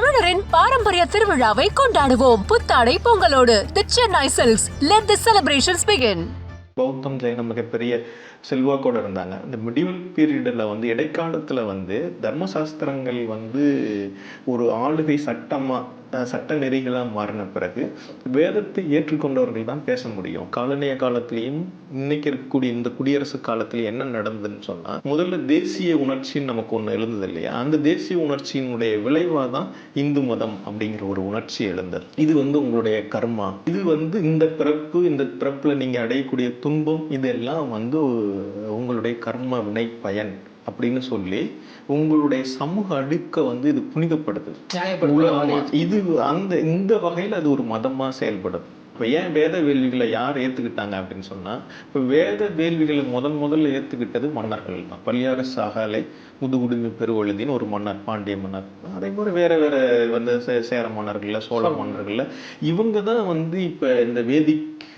தமிழரின் பாரம்பரிய திருவிழாவை கொண்டாடுவோம். புத்தாடை பொங்கலோடு the Chennai Silks. Let the celebrations begin. பௌத்தம் ஜெயினம் மிகப்பெரிய செல்வாக்கோடு இருந்தாங்க. இந்த மிடிவல் பீரியடில் இடைக்காலத்தில் தர்மசாஸ்திரங்கள் ஒரு ஆளுகை சட்ட நெறிகளாக மாறின பிறகு வேதத்தை ஏற்றுக்கொண்டவர்கள் தான் பேச முடியும். காலனிய காலத்திலையும் இன்னைக்கு இருக்கக்கூடிய இந்த குடியரசு காலத்திலையும் என்ன நடந்ததுன்னு சொன்னால், முதல்ல தேசிய உணர்ச்சின்னு நமக்கு ஒன்று எழுந்தது இல்லையா? அந்த தேசிய உணர்ச்சியினுடைய விளைவாக தான் இந்து மதம் அப்படிங்கிற ஒரு உணர்ச்சி எழுந்தது. இது உங்களுடைய கர்மா, இது இந்த பிறப்பில் நீங்கள் அடையக்கூடிய துன்பம், இதெல்லாம் உங்களுடைய கர்ம வினை பயன் அப்படின்னு சொல்லி உங்களுடைய சமூக அடுக்க இது புனிதப்படுது. இது இந்த வகையில் அது ஒரு மதமா செயல்படுது. இப்போ ஏன் வேத வேள்விகளை யார் ஏற்றுக்கிட்டாங்க அப்படின்னு சொன்னால், இப்போ வேத வேள்விகளை முதல்ல ஏற்றுக்கிட்டது மன்னர்கள் தான். பல்லியாக சாகாலை முதுகுடுமி பெருவழுதின்னு ஒரு மன்னர், பாண்டிய மன்னர். அதே போல் வேற சேர மன்னர்கள்ல, சோழ மன்னர்கள்ல இவங்க தான் இப்போ இந்த வேதிக்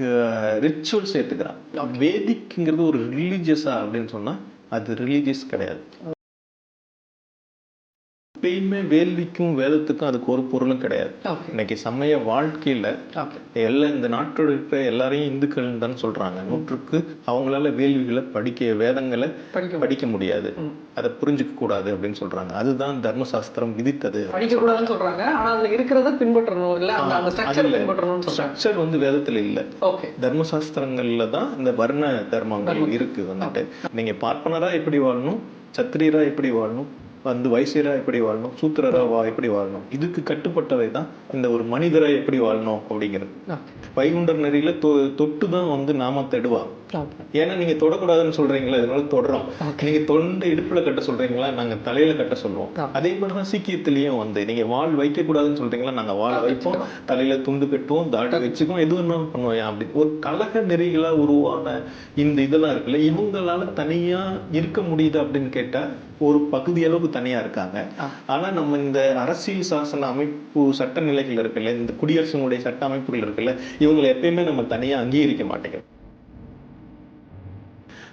ரிச்சுவல்ஸ் ஏற்றுக்கிறாங்க. வேதிக்ங்கிறது ஒரு ரிலீஜியஸா அப்படின்னு சொன்னால் அது ரிலீஜியஸ் கிடையாது. எப்பயுமே வேள்விக்கும் வேதத்துக்கும் அதுக்கு ஒரு பொருளும் கிடையாது. இன்னைக்கு சமய வாழ்க்கையில எல்லாம் இந்த நாட்டோட இருக்கிற எல்லாரையும் இந்துக்கள் தான் சொல்றாங்க. நூற்றுக்கு அவங்களால வேள்விகளை வேதங்களை படிக்க முடியாது, அதை புரிஞ்சுக்க கூடாது அப்படின்னு சொல்றாங்க. அதுதான் தர்மசாஸ்திரம் விதித்தது. படிக்க கூடாதுன்னு சொல்றாங்க, ஆனா அதுல இருக்கிறத பின்பற்றணும், இல்ல அந்த ஸ்ட்ரக்சர் வேதத்துல இல்ல. தர்மசாஸ்திரங்கள்ல தான் இந்த வர்ண தர்மங்கள் இருக்கு. நீங்க பார்ப்பனரா எப்படி வாழணும், சத்திரியரா எப்படி வாழணும், வைசியரா எப்படி வாழணும், சூத்திரரா எப்படி வாழணும், இதுக்கு கட்டுப்பட்டவை தான் இந்த ஒரு மனிதரா எப்படி வாழணும் அப்படிங்கிறது. வைகுண்டர் நெறியில தொட்டு தான் நாம தடுவா. ஏன்னா நீங்க தொடக்கூடாதுன்னு சொல்றீங்களா, இதனால தொடறோம். நீங்க தொண்டை இடுப்புல கட்ட சொல்றீங்களா, நாங்க தலையில கட்ட சொல்லுவோம். அதே மாதிரிதான் சீக்கியத்திலயும் நீங்க வாள் வைக்க கூடாதுன்னு சொல்றீங்களா, நாங்க வாள் வைப்போம், தலையில துண்டு கட்டுவோம், தாடி வச்சுக்கோம், எது வேணாலும் பண்ணுவோம். அப்படி ஒரு கழக நெறிகளா உருவான இந்த இதெல்லாம் இருக்குல்ல, இவங்களால தனியா இருக்க முடியுது அப்படின்னு கேட்டா ஒரு பகுதி அளவுக்கு தனியா இருக்காங்க. ஆனா நம்ம இந்த அரசியல் சாசன அமைப்பு சட்ட நிலைகள் இருக்குல்ல, இந்த குடியரசுடைய சட்ட அமைப்புகள் இருக்குல்ல, இவங்களை எப்பயுமே நம்ம தனியா அங்கீகரிக்க மாட்டேங்கிறோம்.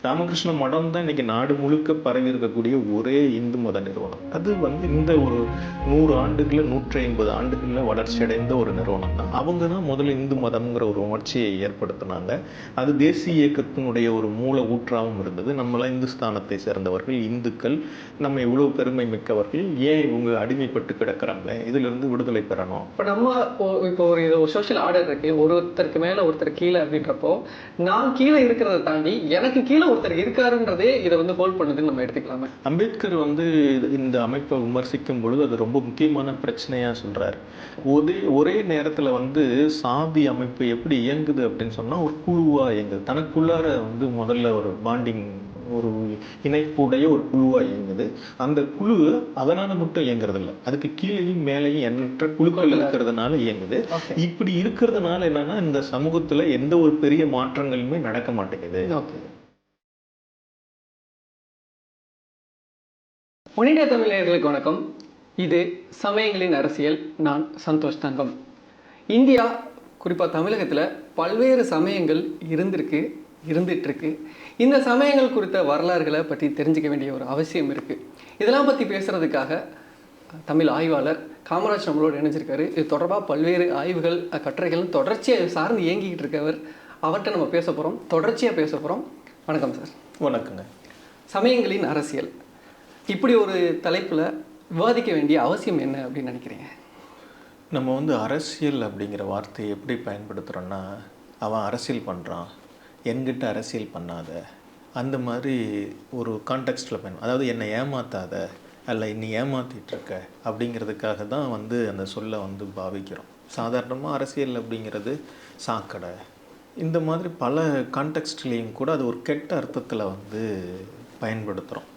ராமகிருஷ்ண மடம் தான் இன்னைக்கு நாடு முழுக்க பரவி இருக்கக்கூடிய ஒரே இந்து மத நிறுவனம். அது இந்த ஒரு 100 ஆண்டுகள்ல 150 ஆண்டுகள்ல வளர்ச்சி அடைந்த ஒரு நிறுவனம் தான். அவங்க தான் முதல்ல இந்து மதம்ங்கிற ஒரு உணர்ச்சியை ஏற்படுத்தினாங்க. அது தேசிய இயக்கத்தினுடைய ஒரு மூல ஊற்றாகவும் இருந்தது. நம்மளாம் இந்துஸ்தானத்தை சேர்ந்தவர்கள், இந்துக்கள், நம்ம இவ்வளவு பெருமை மிக்கவர்கள், ஏன் இவங்க அடிமைப்பட்டு கிடக்குறாங்க, இதுல இருந்து விடுதலை பெறணும். இப்ப நம்ம இப்போ ஒரு சோசியல் ஆர்டர் இருக்கு, ஒருத்தருக்கு மேல ஒருத்தர் கீழே அப்படின்றப்போ, நான் கீழே இருக்கிறத தாண்டி எனக்கு கீழே ஒருத்தர் இருக்காருன்றதே இதை ஹோல்ட் பண்ணுதுன்னு நம்ம எடுத்துக்கலாமே. அம்பேத்கர் இந்த அமைப்பை விமர்சிக்கும் பொழுது அது ரொம்ப முக்கியமான பிரச்சனையா சொல்றாரு. ஒரே நேரத்துல சாதி அமைப்பு எப்படி இயங்குது அப்படின்னு சொன்னா ஒரு குழுவா இயங்குது. தனக்குள்ளார முதல்ல ஒரு பாண்டிங், ஒரு இணைப்புடைய ஒரு குழுவா இயங்குது. அந்த குழு அதனால மட்டும் இயங்குறது இல்லை, அதுக்கு கீழேயும் மேலேயும் எண்ணற்ற குழுக்கள் இருக்கிறதுனால இயங்குது. இப்படி இருக்கிறதுனால என்னன்னா இந்த சமூகத்துல எந்த ஒரு பெரிய மாற்றங்களுமே நடக்க மாட்டேங்குது. ஒனிடா தமிழர்களுக்கு வணக்கம். இது சமயங்களின் அரசியல். நான் சந்தோஷ் தங்கம். இந்தியா, குறிப்பாக தமிழகத்தில் பல்வேறு சமயங்கள் இருந்துகிட்ருக்கு. இந்த சமயங்கள் குறித்த வரலாறுகளை பற்றி தெரிஞ்சிக்க வேண்டிய ஒரு அவசியம் இருக்குது. இதெல்லாம் பற்றி பேசுகிறதுக்காக தமிழ் ஆய்வாளர் காமராஜ் நம்மளோடு இணைஞ்சிருக்காரு. இது தொடர்பாக பல்வேறு ஆய்வுகள், கட்டுரைகள் தொடர்ச்சியாக சார்ந்து இயங்கிக்கிட்டு இருக்கவர். அவர்கிட்ட நம்ம தொடர்ச்சியாக பேச போகிறோம். வணக்கம் சார். வணக்கங்க. சமயங்களின் அரசியல், இப்படி ஒரு தலைப்பில் விவாதிக்க வேண்டிய அவசியம் என்ன அப்படின்னு நினைக்கிறீங்க? நம்ம அரசியல் அப்படிங்கிற வார்த்தையை எப்படி பயன்படுத்துகிறோன்னா, அவன் அரசியல் பண்ணுறான், என்கிட்ட அரசியல் பண்ணாத, அந்த மாதிரி ஒரு கான்டெக்ஸ்டில் அதாவது என்னை ஏமாத்தாத, அல்ல நீ ஏமாற்றிட்டுருக்க அப்படிங்கிறதுக்காக தான் அந்த சொல்லை பாவிக்கிறோம். சாதாரணமாக அரசியல் அப்படிங்கிறது சாக்கடை, இந்த மாதிரி பல கான்டெக்ஸ்ட்லேயும் கூட அது ஒரு கெட்ட அர்த்தத்தில் பயன்படுத்துகிறோம்.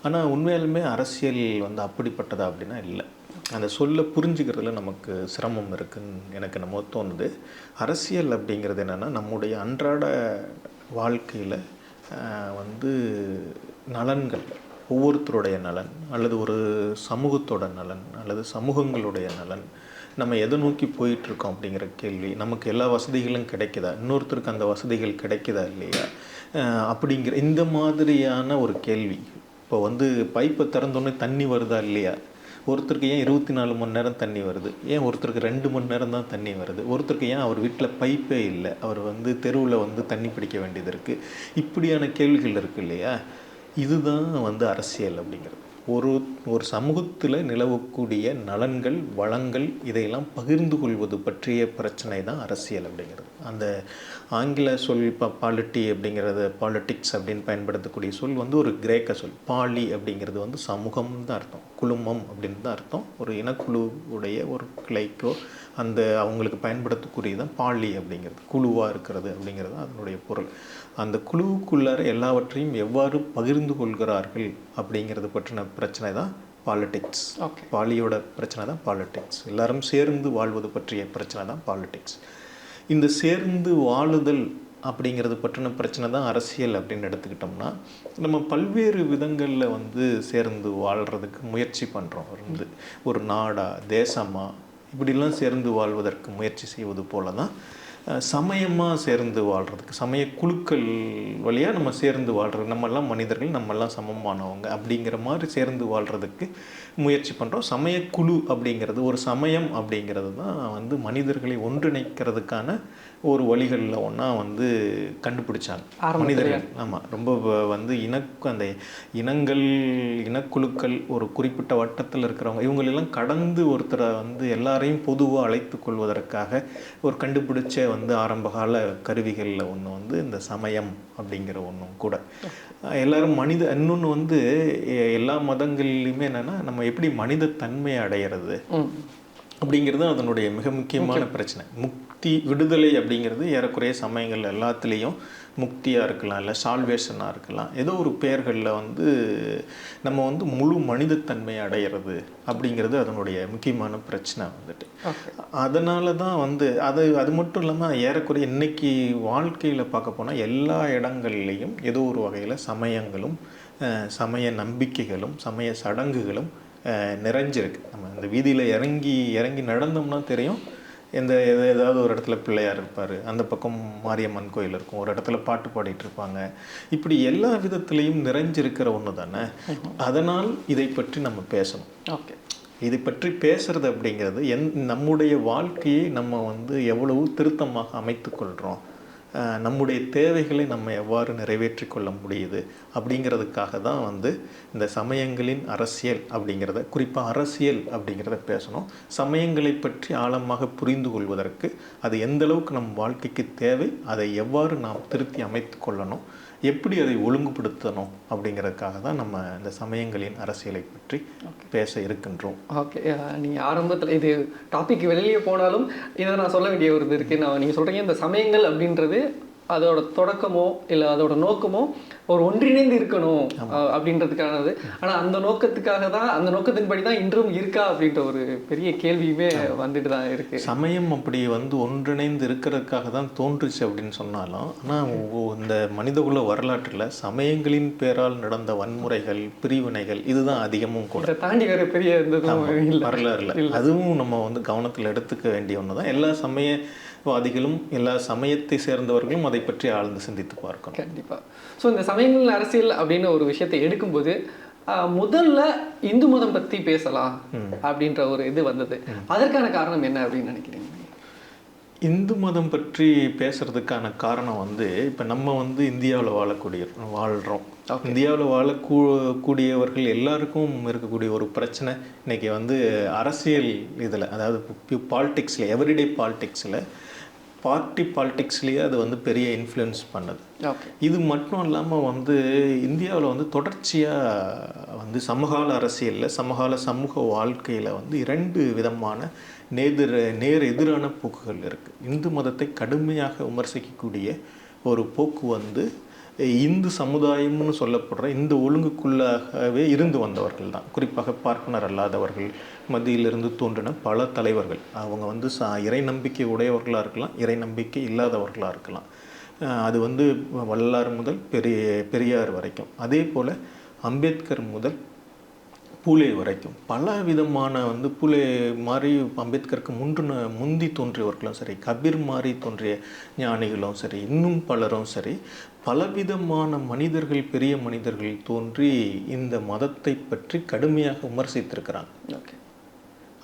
ஆனால் உண்மையாலுமே அரசியல் அப்படிப்பட்டதா அப்படின்னா இல்லை. அந்த சொல்லை புரிஞ்சுக்கிறதுல நமக்கு சிரமம் இருக்குதுன்னு எனக்கு நம்ம தோணுது. அரசியல் அப்படிங்கிறது என்னென்னா, நம்முடைய அன்றாட வாழ்க்கையில் நலன்கள், ஒவ்வொருத்தருடைய நலன், அல்லது ஒரு சமூகத்தோட நலன், அல்லது சமூகங்களுடைய நலன், நம்ம எதை நோக்கி போயிட்டுருக்கோம் அப்படிங்கிற கேள்வி. நமக்கு எல்லா வசதிகளும் கிடைக்குதா, இன்னொருத்தருக்கு அந்த வசதிகள் கிடைக்குதா இல்லையா, அப்படிங்கிற இந்த மாதிரியான ஒரு கேள்வி. இப்போ பைப்பை திறந்தோடனே தண்ணி வருதா இல்லையா, ஒருத்தருக்கு ஏன் 24 மணி நேரம் தண்ணி வருது, ஏன் ஒருத்தருக்கு 2 மணி நேரம் தான் தண்ணி வருது, ஒருத்தருக்கு ஏன் அவர் வீட்டில் பைப்பே இல்லை, அவர் வந்து தெருவில் வந்து தண்ணி பிடிக்க வேண்டியது இருக்குது. இப்படியான கேள்விகள் இருக்குது இல்லையா? இதுதான் வந்து அரசியல் அப்படிங்கிறது. ஒரு சமூகத்தில் நிலவக்கூடிய நலன்கள், வளங்கள், இதையெல்லாம் பகிர்ந்து கொள்வது பற்றிய பிரச்சனை தான் அரசியல் அப்படிங்கிறது. அந்த ஆங்கில சொல் பாலிட்டி அப்படிங்கிறது, பாலிட்டிக்ஸ் அப்படின்னு பயன்படுத்தக்கூடிய சொல் வந்து ஒரு கிரேக்க சொல். பாலி அப்படிங்கிறது வந்து சமூகம் தான் அர்த்தம், குழுமம் அப்படின்னு தான் அர்த்தம். ஒரு இனக்குழுவுடைய ஒரு கிளைக்கோ அந்த அவங்களுக்கு பயன்படுத்தக்கூடியதான் பாலி அப்படிங்கிறது, குழுவாக இருக்கிறது அப்படிங்கிறது அதனுடைய பொருள். அந்த குழுவுக்குள்ளார எல்லாவற்றையும் எவ்வாறு பகிர்ந்து கொள்கிறார்கள் அப்படிங்கிறது பற்றின பிரச்சனை தான் பாலிட்டிக்ஸ். பாலியோட பிரச்சனை தான் பாலிட்டிக்ஸ். எல்லாரும் சேர்ந்து வாழ்வது பற்றிய பிரச்சனை தான் பாலிட்டிக்ஸ். இந்த சேர்ந்து வாழுதல் அப்படிங்கிறது பற்றின பிரச்சனை தான் அரசியல் அப்படின்னு எடுத்துக்கிட்டோம்னா, நம்ம பல்வேறு விதங்களில் வந்து சேர்ந்து வாழ்கிறதுக்கு முயற்சி பண்ணுறோம். வந்து ஒரு நாடா, தேசமா, இப்படிலாம் சேர்ந்து வாழ்வதற்கு முயற்சி செய்வது போல தான் சமயமாக சேர்ந்து வாழ்கிறதுக்கு, சமய குழுக்கள் வழியாக நம்ம சேர்ந்து வாழ்கிறது, நம்மெல்லாம் மனிதர்கள், நம்மெல்லாம் சமமானவங்க அப்படிங்கிற மாதிரி சேர்ந்து வாழ்கிறதுக்கு முயற்சி பண்ணுறோம். சமயக்குழு அப்படிங்கிறது, ஒரு சமயம் அப்படிங்கிறது தான் வந்து மனிதர்களை ஒன்றிணைக்கிறதுக்கான ஒரு வழிகளில் ஒன்றா வந்து கண்டுபிடிச்சாங்க மனிதர்கள். ஆமாம், ரொம்ப வந்து அந்த இனங்கள், இனக்குழுக்கள், ஒரு குறிப்பிட்ட வட்டத்தில் இருக்கிறவங்க இவங்களெல்லாம் கடந்து ஒருத்தரை வந்து எல்லாரையும் பொதுவாக அழைத்து கொள்வதற்காக ஒரு கண்டுபிடிச்ச வந்து ஆரம்பகால கருவிகளில் ஒன்று வந்து இந்த சமயம் அப்படிங்கிற ஒன்றும் கூட. எல்லாரும் இன்னொன்று வந்து எல்லா மதங்கள்லையுமே என்னென்னா, நம்ம எப்படி மனித தன்மையை அடையிறது அப்படிங்கிறது அதனுடைய மிக முக்கியமான பிரச்சனை. முக்தி, விடுதலை அப்படிங்கிறது ஏறக்குறைய சமயங்கள் எல்லாத்துலேயும் முக்தியாக இருக்கலாம், இல்லை சால்வேஷனாக இருக்கலாம், ஏதோ ஒரு பெயர்களில் வந்து நம்ம வந்து முழு மனிதத்தன்மையை அடையிறது அப்படிங்கிறது அதனுடைய முக்கியமான பிரச்சனை வந்துட்டு. அதனால தான் வந்து அது மட்டும் இல்லாமல் ஏறக்குறைய இன்னைக்கு வாழ்க்கையில் பார்க்க போனால் எல்லா இடங்கள்லேயும் ஏதோ ஒரு வகையில் சமயங்களும் சமய நம்பிக்கைகளும் சமய சடங்குகளும் நிறைஞ்சிருக்கு. நம்ம இந்த வீதியில் இறங்கி நடந்தோம்னா தெரியும், ஏதாவது ஒரு இடத்துல பிள்ளையார் இருப்பார், அந்த பக்கம் மாரியம்மன் கோயில் இருக்கும், ஒரு இடத்துல பாட்டு பாடிட்டு இருப்பாங்க. இப்படி எல்லா விதத்துலேயும் நிறைஞ்சிருக்கிற ஒன்று தானே. அதனால் இதை பற்றி நம்ம பேசணும். இதை பற்றி பேசுறது அப்படிங்கிறது நம்முடைய வாழ்க்கையை நம்ம வந்து எவ்வளவு திருத்தமாக அமைத்து கொள்கிறோம், நம்முடைய தேவைகளை நம்ம எவ்வாறு நிறைவேற்றி கொள்ள முடியுது அப்படிங்கிறதுக்காக தான் வந்து இந்த சமயங்களின் அரசியல் அப்படிங்கிறத, குறிப்பாக அரசியல் அப்படிங்கிறத பேசணும். சமயங்களை பற்றி ஆழமாக புரிந்து கொள்வதற்கு அது எந்த அளவுக்கு நம் வாழ்க்கைக்கு தேவை, அதை எவ்வாறு நாம் திருத்தி அமைத்து கொள்ளணும், எப்படி அதை ஒழுங்குபடுத்தணும் அப்படிங்கிறதுக்காக தான் நம்ம இந்த சமயங்களின் அரசியலை பற்றி பேச இருக்கின்றோம். ஓகே, நீங்கள் ஆரம்பத்தில் இது டாபிக் வெளியே போனாலும் இதை நான் சொல்ல வேண்டிய ஒரு இது இருக்குது. நீங்கள் சொல்கிறீங்க இந்த சமயங்கள் அப்படின்றது அதோட தொடக்கமோ இல்லை அதோட நோக்கமோ ஒரு ஒன்றிணைந்து இருக்கணும் அப்படின்றதுக்கானது. ஆனால் அந்த நோக்கத்துக்காக தான், அந்த நோக்கத்தின்படி தான் இன்றும் இருக்கா அப்படின்ற ஒரு பெரிய கேள்வியுமே வந்துட்டு தான் இருக்கு. சமயம் அப்படி வந்து ஒன்றிணைந்து இருக்கிறதுக்காக தான் தோன்றுச்சு அப்படின்னு சொன்னாலும், ஆனால் இந்த மனிதகுல வரலாற்றில் சமயங்களின் பேரால் நடந்த வன்முறைகள், பிரிவினைகள் இதுதான் அதிகமும் கூட. இதை தாண்டி வேற பெரிய வரலாறுல அதுவும் நம்ம வந்து கவனத்தில் எடுத்துக்க வேண்டிய ஒன்று தான். எல்லா சமயவாதிகளும் எல்லா சமயத்தை சேர்ந்தவர்களும் அதை பற்றி ஆழ்ந்து சிந்தித்து பார்க்கணும். கண்டிப்பாக. ஸோ இந்த சமயங்கள் அரசியல் அப்படின்னு ஒரு விஷயத்தை எடுக்கும்போது முதல்ல இந்து மதம் பற்றி பேசலாம் அப்படின்ற ஒரு இது வந்தது. அதற்கான காரணம் என்ன அப்படின்னு நினைக்கிறீங்க? இந்து மதம் பற்றி பேசுறதுக்கான காரணம் வந்து, இப்போ நம்ம வந்து இந்தியாவில் வாழ்கிறோம். இந்தியாவில் வாழக்கூடியவர்கள் எல்லாருக்கும் இருக்கக்கூடிய ஒரு பிரச்சனை இன்னைக்கு வந்து அரசியல் இதில், அதாவது பாலிடிக்ஸில், எவ்ரிடே பாலிடிக்ஸில், பார்ட்டி பாலிடிக்ஸ்லேயே அது வந்து பெரிய இன்ஃப்ளூயன்ஸ் பண்ணுது. இது மட்டும் இல்லாமல் வந்து இந்தியாவில் வந்து தொடர்ச்சியாக வந்து சமகால அரசியலில், சமகால சமூக வாழ்க்கையில் வந்து 2 விதமான நேர் எதிரான போக்குகள் இருக்குது. இந்து மதத்தை கடுமையாக விமர்சிக்கக்கூடிய ஒரு போக்கு வந்து இந்து சமுதாயம்னு சொல்லப்படுற இந்த ஒழுங்குக்குள்ளாகவே இருந்து வந்தவர்கள் தான். குறிப்பாக பார்ப்பனர் அல்லாதவர்கள் மத்தியிலிருந்து தோன்றின பல தலைவர்கள். அவங்க வந்து இறை நம்பிக்கை உடையவர்களாக இருக்கலாம், இறை நம்பிக்கை இல்லாதவர்களாக இருக்கலாம். அது வந்து வள்ளலார் முதல் பெரியார் வரைக்கும், அதே போல் அம்பேத்கர் முதல் பூலே வரைக்கும் பல விதமான வந்து பூலே மாதிரி அம்பேத்கருக்கு முந்தி தோன்றியவர்களும் சரி, கபீர் மாதிரி தோன்றிய ஞானிகளும் சரி, இன்னும் பலரும் சரி, பலவிதமான மனிதர்கள், பெரிய மனிதர்கள் தோன்றி இந்த மதத்தை பற்றி கடுமையாக விமர்சித்திருக்கிறாங்க.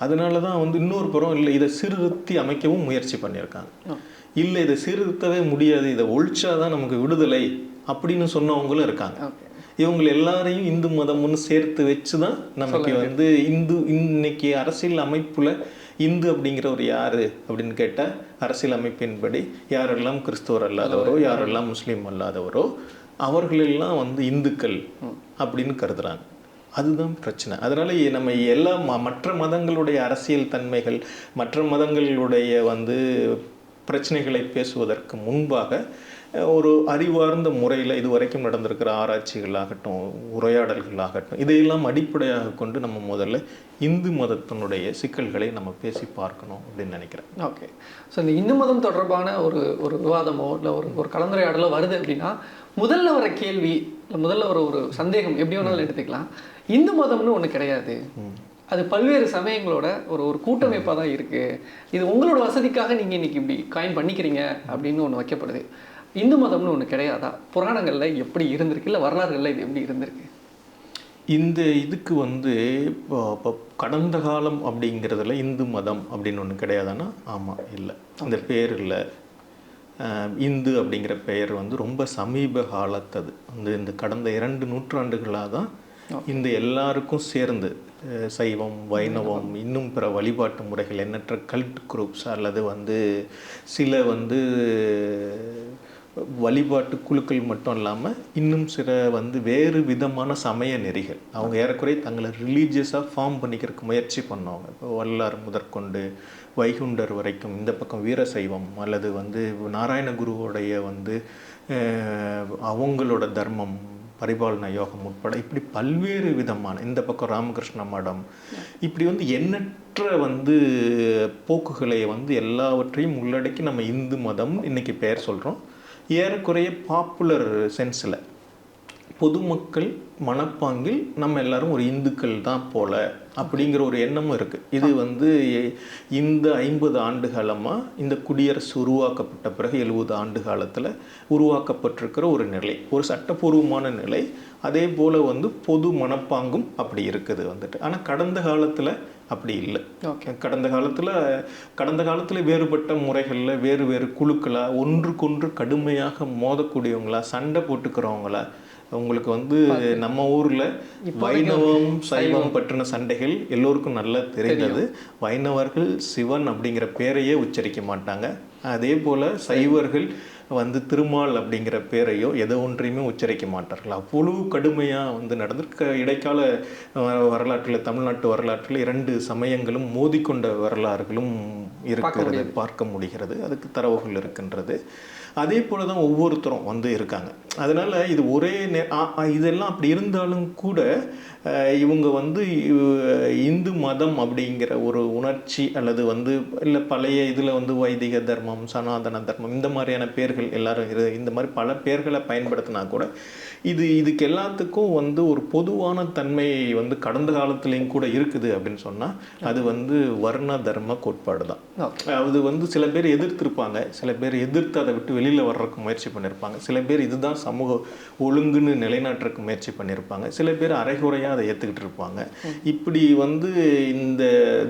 அதனால தான் வந்து இன்னொரு புறம் இல்லை இதை சீர்திருத்தி அமைக்கவும் முயற்சி பண்ணியிருக்காங்க. இல்லை இதை சீர்திருத்தவே முடியாது, இதை ஒழிச்சாதான் நமக்கு விடுதலை அப்படின்னு சொன்னவங்களும் இருக்காங்க. இவங்க எல்லாரையும் இந்து மதம்னு சேர்த்து வச்சு தான் நமக்கு வந்து இன்னைக்கு அரசியல் அமைப்புல இந்து அப்படிங்கிறவர் யாரு அப்படின்னு கேட்டால் அரசியல் அமைப்பின்படி யாரெல்லாம் கிறிஸ்தவர் அல்லாதவரோ யாரெல்லாம் முஸ்லீம் அல்லாதவரோ அவர்களெல்லாம் வந்து இந்துக்கள் அப்படின்னு கருதுறாங்க. அதுதான் பிரச்சனை. அதனால நம்ம எல்லா மற்ற மதங்களுடைய அரசியல் தன்மைகள், மற்ற மதங்களுடைய வந்து பிரச்சனைகளை பேசுவதற்கு முன்பாக ஒரு அறிவார்ந்த முறையில் இதுவரைக்கும் நடந்திருக்கிற ஆராய்ச்சிகளாகட்டும், உரையாடல்களாகட்டும், இதையெல்லாம் அடிப்படையாக கொண்டு நம்ம முதல்ல இந்து மதத்தினுடைய சிக்கல்களை நம்ம பேசி பார்க்கணும் அப்படின்னு நினைக்கிறேன். ஓகே. ஸோ இந்த இந்து மதம் தொடர்பான ஒரு விவாதமோ இல்லை ஒரு கலந்துரையாடலோ வருது அப்படின்னா முதல்ல வர கேள்வி இல்லை முதல்ல ஒரு சந்தேகம் எப்படி வேணாலும் எடுத்துக்கலாம். இந்து மதம்னு ஒன்று கிடையாது, அது பல்வேறு சமயங்களோட ஒரு கூட்டமைப்பாக தான் இருக்குது, இது உங்களோட வசதிக்காக நீங்கள் இன்னைக்கு இப்படி காயின் பண்ணிக்கிறீங்க அப்படின்னு ஒன்று வைக்கப்படுது. இந்து மதம்னு ஒன்று கிடையாதா? புராணங்களில் எப்படி இருந்திருக்கு, இல்லை வரலாறுகளில் இது எப்படி இருந்திருக்கு? இந்த இதுக்கு வந்து இப்போ கடந்த காலம் அப்படிங்கிறதுல இந்து மதம் அப்படின்னு ஒன்று கிடையாதுன்னா ஆமாம், இல்லை, இந்த பேர் இல்லை. இந்து அப்படிங்கிற பெயர் வந்து ரொம்ப சமீப காலத்தது. இந்த கடந்த 2 நூற்றாண்டுகளாக தான் இந்த எல்லாருக்கும் சேர்ந்து சைவம், வைணவம், இன்னும் பிற வழிபாட்டு முறைகள், எண்ணற்ற கல்ட் குரூப்ஸ் அல்லது வந்து சில வந்து வழிபாட்டு குழுக்கள் மட்டும் இல்லாமல் இன்னும் சில வந்து வேறு விதமான சமய நெறிகள் அவங்க ஏறக்குறைய தங்களை ரிலீஜியஸாக ஃபார்ம் பண்ணிக்கிறதுக்கு முயற்சி பண்ணவங்க. இப்போ வல்லார் முதற்கொண்டு வைகுண்டர் வரைக்கும், இந்த பக்கம் வீரசைவம் அல்லது வந்து நாராயணகுருவோடைய வந்து அவங்களோட தர்மம், பரிபாலன யோகம் உட்பட இப்படி பல்வேறு விதமான, இந்த பக்கம் ராமகிருஷ்ண மடம், இப்படி வந்து எண்ணற்ற வந்து போக்குகளை வந்து எல்லாவற்றையும் உள்ளடக்கி நம்ம இந்து மதம் இன்னைக்கு பெயர் சொல்கிறோம். ஏறக்குறைய பாப்புலர் சென்ஸில் பொதுமக்கள் மனப்பாங்கில் நம்ம எல்லாரும் ஒரு இந்துக்கள் தான் போல அப்படிங்கிற ஒரு எண்ணமும் இருக்குது. இது வந்து இந்த 50 ஆண்டு காலமாக இந்த குடியரசு உருவாக்கப்பட்ட பிறகு 70 ஆண்டு காலத்தில் உருவாக்கப்பட்டிருக்கிற ஒரு நிலை, ஒரு சட்டப்பூர்வமான நிலை. அதே போல் வந்து பொது மனப்பாங்கும் அப்படி இருக்குது வந்துட்டு. ஆனால் கடந்த காலத்தில் அப்படி இல்லை. கடந்த காலத்தில் வேறுபட்ட முறைகளில் வேறு வேறு குழுக்களாக ஒன்றுக்கொன்று கடுமையாக மோதக்கூடியவங்களா, சண்டை போட்டுக்கிறவங்களா, உங்களுக்கு வந்து நம்ம ஊரில் வைணவம் சைவம் பற்றின சண்டைகள் எல்லோருக்கும் நல்லா தெரிந்தது. வைணவர்கள் சிவன் அப்படிங்கிற பேரையே உச்சரிக்க மாட்டாங்க. அதே போல் சைவர்கள் வந்து திருமால் அப்படிங்கிற பேரையோ எதை ஒன்றையுமே உச்சரிக்க மாட்டார்கள். அவ்வளவு கடுமையாக வந்து நடந்திருக்க. இடைக்கால வரலாற்றில், தமிழ்நாட்டு வரலாற்றில் 2 சமயங்களும் மோதிக்கொண்ட வரலாறுகளும் இருக்கிறது, பார்க்க முடிகிறது. அதுக்கு தரவுகள் இருக்கின்றது. அதே போல தான் ஒவ்வொருத்தரும் வந்து இருக்காங்க. அதனால் இது ஒரே இதெல்லாம் அப்படி இருந்தாலும் கூட இவங்க வந்து இந்து மதம் அப்படிங்கிற ஒரு உணர்ச்சி அல்லது வந்து இல்லை பழைய இதில் வந்து வைதிக தர்மம், சனாதன தர்மம், இந்த மாதிரியான பேர்கள் எல்லாரும் இந்த மாதிரி பல பேர்களை பயன்படுத்தினா கூட இதுக்கு எல்லாத்துக்கும் வந்து ஒரு பொதுவான தன்மை வந்து கடந்த காலத்துலேயும் கூட இருக்குது அப்படின்னு சொன்னால் அது வந்து வர்ண தர்ம கோட்பாடு தான். அது வந்து சில பேர் எதிர்த்திருப்பாங்க, சில பேர் எதிர்த்து அதை விட்டு வெளியில் வர்றதுக்கு முயற்சி பண்ணியிருப்பாங்க, சில பேர் இதுதான் சமூக ஒழுங்குன்னு நிலைநாட்டுறதுக்கு முயற்சி பண்ணியிருப்பாங்க, சில பேர் அரைகுறையாக அதை ஏற்றுக்கிட்டு இருப்பாங்க. இப்படி வந்து இந்த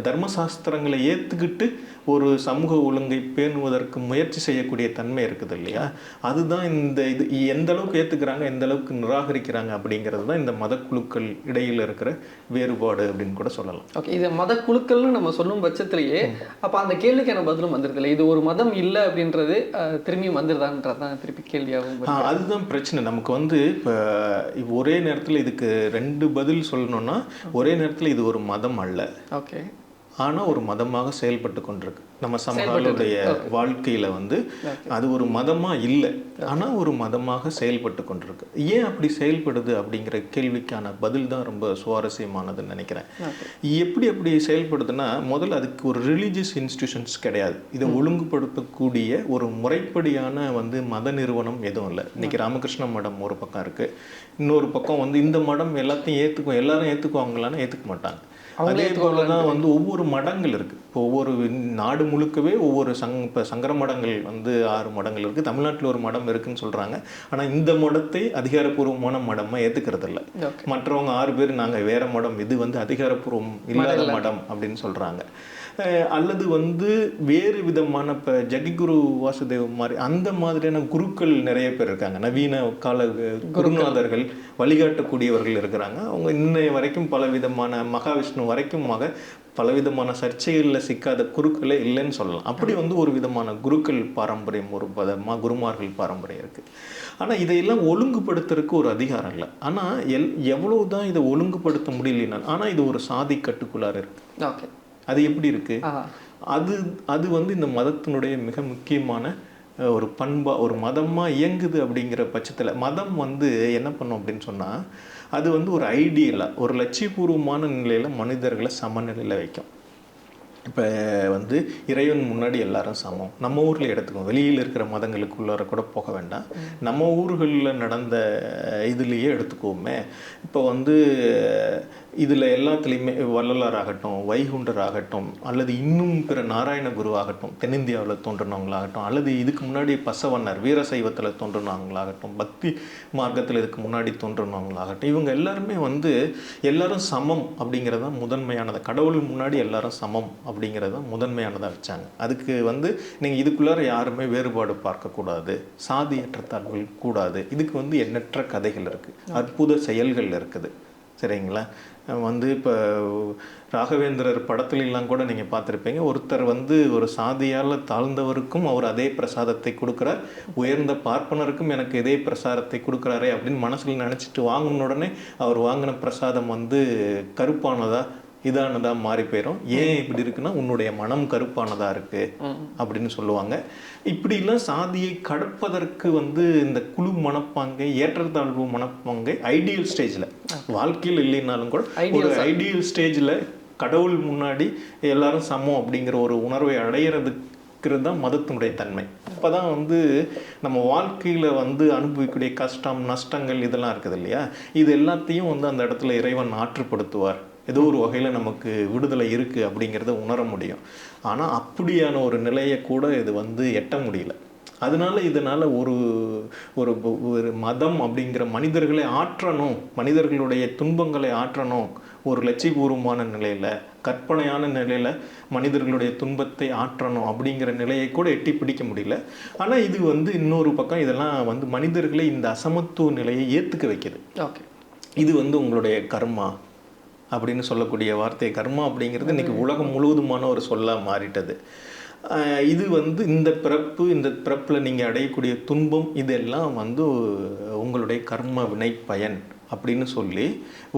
தர்மசாஸ்திரங்களை ஏற்றுக்கிட்டு ஒரு சமூக ஒழுங்கை பேணுவதற்கு முயற்சி செய்யக்கூடிய தன்மை இருக்குது இல்லையா? அதுதான் இந்த இது எந்த அளவுக்கு ஏற்றுக்கிறாங்க, எந்த அளவுக்கு நிராகரிக்கிறாங்க அப்படிங்கிறது தான் இந்த மதக்குழுக்கள் இடையில் இருக்கிற வேறுபாடு அப்படின்னு கூட சொல்லலாம். ஓகே, இது மதக்குழுக்கள்னு நம்ம சொல்லும் பட்சத்திலேயே அப்போ அந்த கேள்விக்கான பதிலும் வந்துருதில்லை. இது ஒரு மதம் இல்லை அப்படின்றது திரும்பியும் வந்துருதான்றதான் திருப்பி கேள்வியாகும். அதுதான் பிரச்சனை. நமக்கு வந்து இப்போ ஒரே நேரத்தில் இதுக்கு 2 பதில் சொல்லணும்னா, ஒரே நேரத்தில் இது ஒரு மதம் அல்ல, ஓகே, ஆனால் ஒரு மதமாக செயல்பட்டு கொண்டிருக்கு. நம்ம சமகாலுடைய வாழ்க்கையில் வந்து அது ஒரு மதமாக இல்லை, ஆனால் ஒரு மதமாக செயல்பட்டு கொண்டிருக்கு. ஏன் அப்படி செயல்படுது அப்படிங்கிற கேள்விக்கான பதில் தான் ரொம்ப சுவாரஸ்யமானதுன்னு நினைக்கிறேன். எப்படி அப்படி செயல்படுதுன்னா, முதல்ல அதுக்கு ஒரு ரிலீஜியஸ் இன்ஸ்டிடியூஷன்ஸ் கிடையாது. இதை ஒழுங்குபடுத்தக்கூடிய ஒரு முறைப்படியான வந்து மத நிறுவனம் எதுவும் இல்லை. இன்னைக்கு ராமகிருஷ்ண மடம் ஒரு பக்கம் இருக்குது, இன்னொரு பக்கம் வந்து இந்த மடம் எல்லாத்தையும் எல்லாரும் ஏற்றுக்குவாங்களான்னு ஏற்றுக்க மாட்டாங்க. அதே போல தான் வந்து ஒவ்வொரு மடங்கள் இருக்குது. இப்போ ஒவ்வொரு நாடு முழுக்கவே ஒவ்வொரு இப்போ சங்கர மடங்கள் வந்து 6 மடங்கள் இருக்குது. தமிழ்நாட்டில் ஒரு மடம் இருக்குன்னு சொல்கிறாங்க. ஆனால் இந்த மடத்தை அதிகாரப்பூர்வமான மடமாக ஏற்றுக்கிறது இல்லை. மற்றவங்க 6 பேர் நாங்கள் வேற மடம், இது வந்து அதிகாரப்பூர்வம் இல்லாத மடம் அப்படின்னு சொல்கிறாங்க. அல்லது வந்து வேறு விதமான இப்போ ஜெகத்குரு வாசுதேவ் மாதிரி அந்த மாதிரியான குருக்கள் நிறைய பேர் இருக்காங்க. நவீன கால குருநாதர்கள் வழிகாட்டக்கூடியவர்கள் இருக்கிறாங்க. அவங்க இன்னைய வரைக்கும் பல விதமான மகாவிஷ்ணு வரைக்கும் பலவிதமான சர்ச்சைகளில் சிக்காத குருக்களே இல்லைன்னு சொல்லலாம். அப்படி வந்து ஒரு விதமான குருக்கள் பாரம்பரியம், ஒரு குருமார்கள் பாரம்பரியம் இருக்குது. ஆனால் இதையெல்லாம் ஒழுங்குபடுத்துறதுக்கு ஒரு அதிகாரம் இல்லை. ஆனால் எவ்வளவு தான் இதை ஒழுங்குபடுத்த முடியலனா, ஆனால் இது ஒரு சாதி கட்டுக்குள்ளார இருக்குது. ஓகே, அது எப்படி இருக்கு? அது வந்து இந்த மதத்தினுடைய மிக முக்கியமான ஒரு பண்பா, ஒரு மதமா இயங்குது. அப்படிங்கிற பட்சத்தில் மதம் வந்து என்ன பண்ணும் அப்படின்னு சொன்னா, அது வந்து ஒரு ஐடியலா, ஒரு லட்சியபூர்வமான நிலையில மனிதர்களை சமநிலையில வைக்கும். இப்போ வந்து இறைவன் முன்னாடி எல்லாரும் சமம். நம்ம ஊரில் எடுத்துக்கோம், வெளியில் இருக்கிற மதங்களுக்குள்ளார கூட போக வேண்டாம், நம்ம ஊர்களில் நடந்த இதுலேயே எடுத்துக்கோமே. இப்போ வந்து இதில் எல்லாத்துலேயுமே வள்ளலார் ஆகட்டும், வைகுண்டர் ஆகட்டும், அல்லது இன்னும் பிற நாராயண குரு ஆகட்டும், தென்னிந்தியாவில் தோன்றினவங்களாகட்டும், அல்லது இதுக்கு முன்னாடி பசவன்னர் வீரசைவத்தில் தோன்றினவங்களாகட்டும், பக்தி மார்க்கத்தில் இதுக்கு முன்னாடி தோன்றினவங்களாகட்டும், இவங்க எல்லாருமே வந்து எல்லாரும் சமம் அப்படிங்கிறதான் முதன்மையானது. கடவுள் முன்னாடி எல்லாரும் சமம் அப்படிங்கிறதான் முதன்மையானதாக வச்சாங்க. அதுக்கு வந்து நீங்கள் இதுக்குள்ளார யாருமே வேறுபாடு பார்க்கக்கூடாது, சாதி ஏற்றத்தாழ்வுகள் கூடாது. இதுக்கு வந்து எண்ணற்ற கதைகள் இருக்குது, அற்புத செயல்கள் இருக்குது. சரிங்களா? வந்து இப்போ ராகவேந்திரர் படத்துலலாம் கூட நீங்கள் பார்த்துருப்பீங்க, ஒருத்தர் வந்து ஒரு சாதியால் தாழ்ந்தவருக்கும் அவர் அதே பிரசாதத்தை கொடுக்குறார், உயர்ந்த பார்ப்பனருக்கும் எனக்கு இதே பிரசாதத்தை கொடுக்குறாரே அப்படின்னு மனசில் நினச்சிட்டு வாங்கின உடனே அவர் வாங்கின பிரசாதம் வந்து கருப்பானதா இதானதா மாறி போயிடும். ஏன் இப்படி இருக்குன்னா, உன்னுடைய மனம் கருப்பானதா இருக்கு அப்படின்னு சொல்லுவாங்க. இப்படிலாம் சாதியை கடப்பதற்கு வந்து இந்த குழு மனப்பாங்கை, ஏற்றத்தாழ்வு மனப்பாங்கை ஐடியல் ஸ்டேஜில், வாழ்க்கையில் இல்லைன்னாலும் கூட ஒரு ஐடியல் ஸ்டேஜில் கடவுள் முன்னாடி எல்லாரும் சமம் அப்படிங்கிற ஒரு உணர்வை அடையிறதுக்கு தான் மதத்தினுடைய தன்மை. அப்போ தான் வந்து நம்ம வாழ்க்கையில் வந்து அனுபவிக்கக்கூடிய கஷ்டம், நஷ்டங்கள் இதெல்லாம் இருக்குது இல்லையா, இது எல்லாத்தையும் வந்து அந்த இடத்துல இறைவன் ஆற்றுப்படுத்துவார். ஏதோ ஒரு வகையில் நமக்கு விடுதலை இருக்குது அப்படிங்கிறத உணர முடியும். ஆனால் அப்படியான ஒரு நிலையை கூட இது வந்து எட்ட முடியல. இதனால் ஒரு ஒரு மதம் அப்படிங்கிற மனிதர்களை ஆற்றணும், மனிதர்களுடைய துன்பங்களை ஆற்றணும், ஒரு லட்சியபூர்வமான நிலையில், கற்பனையான நிலையில் மனிதர்களுடைய துன்பத்தை ஆற்றணும் அப்படிங்கிற நிலையை கூட எட்டி பிடிக்க முடியல. ஆனால் இது வந்து இன்னொரு பக்கம் இதெல்லாம் வந்து மனிதர்களை இந்த அசமத்துவ நிலையை ஏற்றுக்க வைக்குது. ஓகே, இது வந்து உங்களுடைய கர்மா அப்படின்னு சொல்லக்கூடிய வார்த்தை, கர்மா அப்படிங்கிறது இன்றைக்கி உலகம் முழுவதுமான ஒரு சொல்லாக மாறிட்டது. இது வந்து இந்த பிறப்பில் நீங்கள் அடையக்கூடிய துன்பம் இதெல்லாம் வந்து உங்களுடைய கர்ம வினை பயன் அப்படின்னு சொல்லி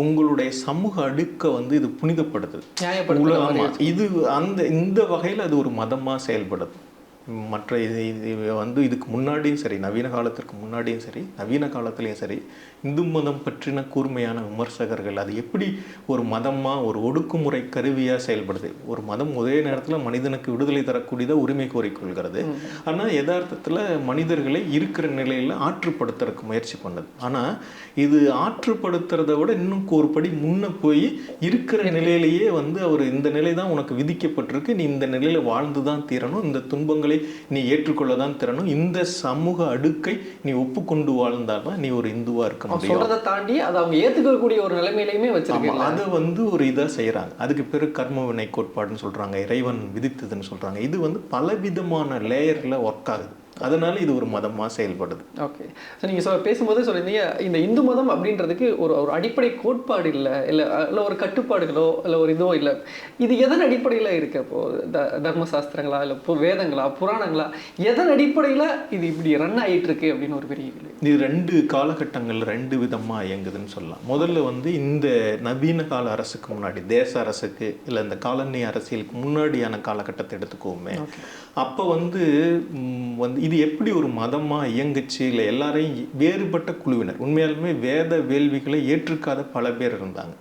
உங்களுடைய சமூக அடுக்கை வந்து இது புனிதப்படுத்துது. இது இந்த வகையில் அது ஒரு மதமாக செயல்படுது. மற்ற இது வந்து இதுக்கு முன்னாடியும் சரி, நவீன காலத்திற்கு முன்னாடியும் சரி, நவீன காலத்துலேயும் சரி, இந்து மதம் பற்றின கூர்மையான விமர்சகர்கள் அது எப்படி ஒரு மதமாக, ஒரு ஒடுக்குமுறை கருவியாக செயல்படுது. ஒரு மதம் ஒரே நேரத்தில் மனிதனுக்கு விடுதலை தரக்கூடியதாக உரிமை கோரிக்கொள்கிறது, ஆனால் யதார்த்தத்தில் மனிதர்களை இருக்கிற நிலையில் ஆற்றுப்படுத்துறதுக்கு முயற்சி பண்ணுது. ஆனால் இது ஆற்றுப்படுத்துறத விட இன்னும் ஒரு படி முன்னே போய் இருக்கிற நிலையிலேயே வந்து அவர் இந்த நிலை தான் உனக்கு விதிக்கப்பட்டிருக்கு, நீ இந்த நிலையில் வாழ்ந்து தான் தீரணும், இந்த துன்பங்களை நீ ஏற்றுக்கொள்ளதான் திறனும், இந்த சமூக அடுக்கை நீ ஒப்புக்கொண்டு வாழ்ந்தால்தான் நீ ஒரு இந்துவா இருக்க முடியும். சொல்றதை தாண்டி அதை அவங்க ஏற்றுக்கக்கூடிய ஒரு நிலைமையிலையுமே வச்சிருக்காங்க. அதை வந்து ஒரு இதாக செய்கிறாங்க. அதுக்கு பிறகு கர்ம வினை கோட்பாடுன்னு சொல்கிறாங்க, இறைவன் விதித்ததுன்னு சொல்கிறாங்க. இது வந்து பலவிதமான லேயரில் ஒர்க் ஆகுது. அதனால இது ஒரு மதமாக செயல்படுது. ஓகே, ஸோ நீங்கள் பேசும்போது சொல்லியிருந்தீங்க, இந்த இந்து மதம் அப்படின்றதுக்கு ஒரு அடிப்படை கோட்பாடு இல்லை ஒரு கட்டுப்பாடுகளோ இல்லை ஒரு இதுவோ இல்லை. இது எதன் அடிப்படையில் இருக்கு? இப்போது தர்மசாஸ்திரங்களா இல்லை இப்போ வேதங்களா புராணங்களா, எதன் அடிப்படையில் இது இப்படி ரன் ஆகிட்டு இருக்கு அப்படின்னு ஒரு பெரிய கேள்வி. இது 2 காலகட்டங்கள் 2 விதமாக இயங்குதுன்னு சொல்லலாம். முதல்ல வந்து இந்த நவீன கால அரசுக்கு முன்னாடி, தேச அரசுக்கு இல்லை இந்த காலனி அரசியலுக்கு முன்னாடியான காலகட்டத்தை எடுத்துக்கோமே. அப்போ வந்து இது எப்படி ஒரு மதமாக இயங்குச்சு, இல்லை எல்லாரையும் வேறுபட்ட குழுவினர், உண்மையாலுமே வேத வேள்விகளை ஏற்றுக்காத பல பேர் இருந்தாங்க,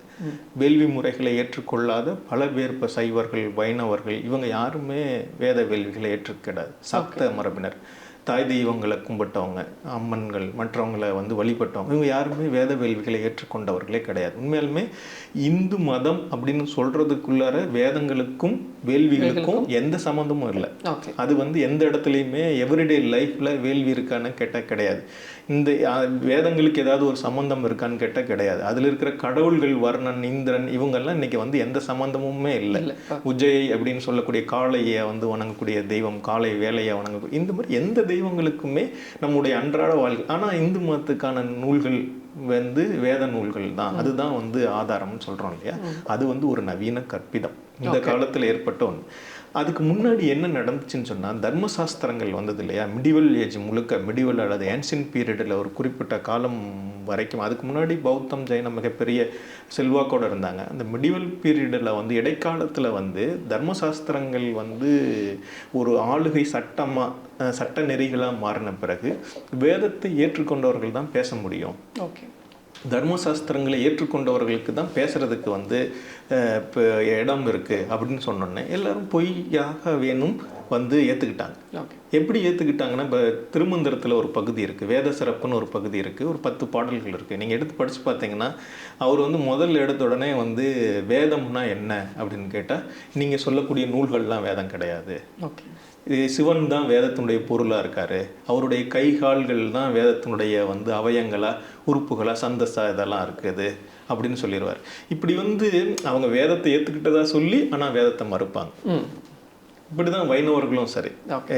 வேள்வி முறைகளை ஏற்றுக்கொள்ளாத பல பேர். இப்போ சைவர்கள், வைணவர்கள், இவங்க யாருமே வேத வேள்விகளை ஏற்றுக்கிடாது. சப்த மரபினர், தாய் தெய்வங்களை கும்பிட்டவங்க, அம்மன்கள், மற்றவங்களை வந்து வழிபட்டவங்க, இவங்க யாருமே வேத வேள்விகளை ஏற்றுக்கொண்டவர்களே கிடையாது. உண்மையாலுமே இந்து மதம் அப்படின்னு சொல்றதுக்குள்ளார வேதங்களுக்கும் வேள்விகளுக்கும் எந்த சம்மந்தமும் இல்லை. அது வந்து எந்த இடத்துலையுமே எவ்ரிடே லைஃப்ல வேள்வி இருக்கான்னு கேட்டால் கிடையாது. இந்த வேதங்களுக்கு ஏதாவது ஒரு சம்பந்தம் இருக்கான்னு கேட்டால் கிடையாது. அதில் இருக்கிற கடவுள்கள் வர்ணன், இந்திரன், இவங்கெல்லாம் இன்னைக்கு வந்து எந்த சம்பந்தமுமே இல்லை. உஜ்ஜயை அப்படின்னு சொல்லக்கூடிய காளையை வந்து வணங்கக்கூடிய தெய்வம், காளை வேலையை வணங்கக்கூடிய, இந்த மாதிரி எந்த தெய்வங்களுக்குமே நம்முடைய அன்றாட வாழ்க்கை. ஆனால் இந்து மதத்துக்கான நூல்கள் வந்து வேத நூல்கள் தான். அதுதான் வந்து ஆதாரம்னு சொல்றோம் இல்லையா? அது வந்து ஒரு நவீன கற்பிதம், இந்த காலத்தில் ஏற்பட்ட ஒன்று. அதுக்கு முன்னாடி என்ன நடந்துச்சுன்னு சொன்னால், தர்மசாஸ்திரங்கள் வந்தது இல்லையா? மிடிவல் ஏஜ் முழுக்க, மிடிவல் அல்லது ஏன்சியன்ட் பீரியடில் ஒரு குறிப்பிட்ட காலம் வரைக்கும், அதுக்கு முன்னாடி பௌத்தம், ஜெயினம் மிகப்பெரிய செல்வாக்கோடு இருந்தாங்க. அந்த மிடிவல் பீரியடில் வந்து இடைக்காலத்தில் வந்து தர்மசாஸ்திரங்கள் வந்து ஒரு ஆளுகை சட்டமாக, சட்ட நெறிகளாக மாறின பிறகு வேதத்தை ஏற்றுக்கொண்டவர்கள் தான் பேச முடியும். தர்மசாஸ்திரங்களை ஏற்றுக்கொண்டவர்களுக்கு தான் பேசுறதுக்கு வந்து இப்போ இடம் இருக்குது அப்படின்னு சொன்னோன்னே எல்லாரும் பொய்யாக வேணும் வந்து ஏற்றுக்கிட்டாங்க. எப்படி ஏற்றுக்கிட்டாங்கன்னா, இப்போ திருமந்திரத்தில் ஒரு பகுதி இருக்குது, வேத சிறப்புன்னு ஒரு பகுதி இருக்குது, ஒரு 10 பாடல்கள் இருக்குது. நீங்கள் எடுத்து படித்து பார்த்தீங்கன்னா, அவர் வந்து முதல் எடுத்த உடனே வந்து வேதம்னா என்ன அப்படின்னு கேட்டால், நீங்கள் சொல்லக்கூடிய நூல்கள்லாம் வேதம் கிடையாது, சிவன் தான் வேதத்தினுடைய பொருளாக இருக்கார், அவருடைய கை கால்கள் தான் வேதத்தினுடைய வந்து அவயங்களாக, உறுப்புகளாக, சந்தஸாக இதெல்லாம் இருக்குது அப்படின்னு சொல்லிடுவார். இப்படி வந்து அவங்க வேதத்தை ஏற்றுக்கிட்டதா சொல்லி ஆனால் வேதத்தை மறுப்பாங்க. இப்படிதான் வைணவர்களும் சரி,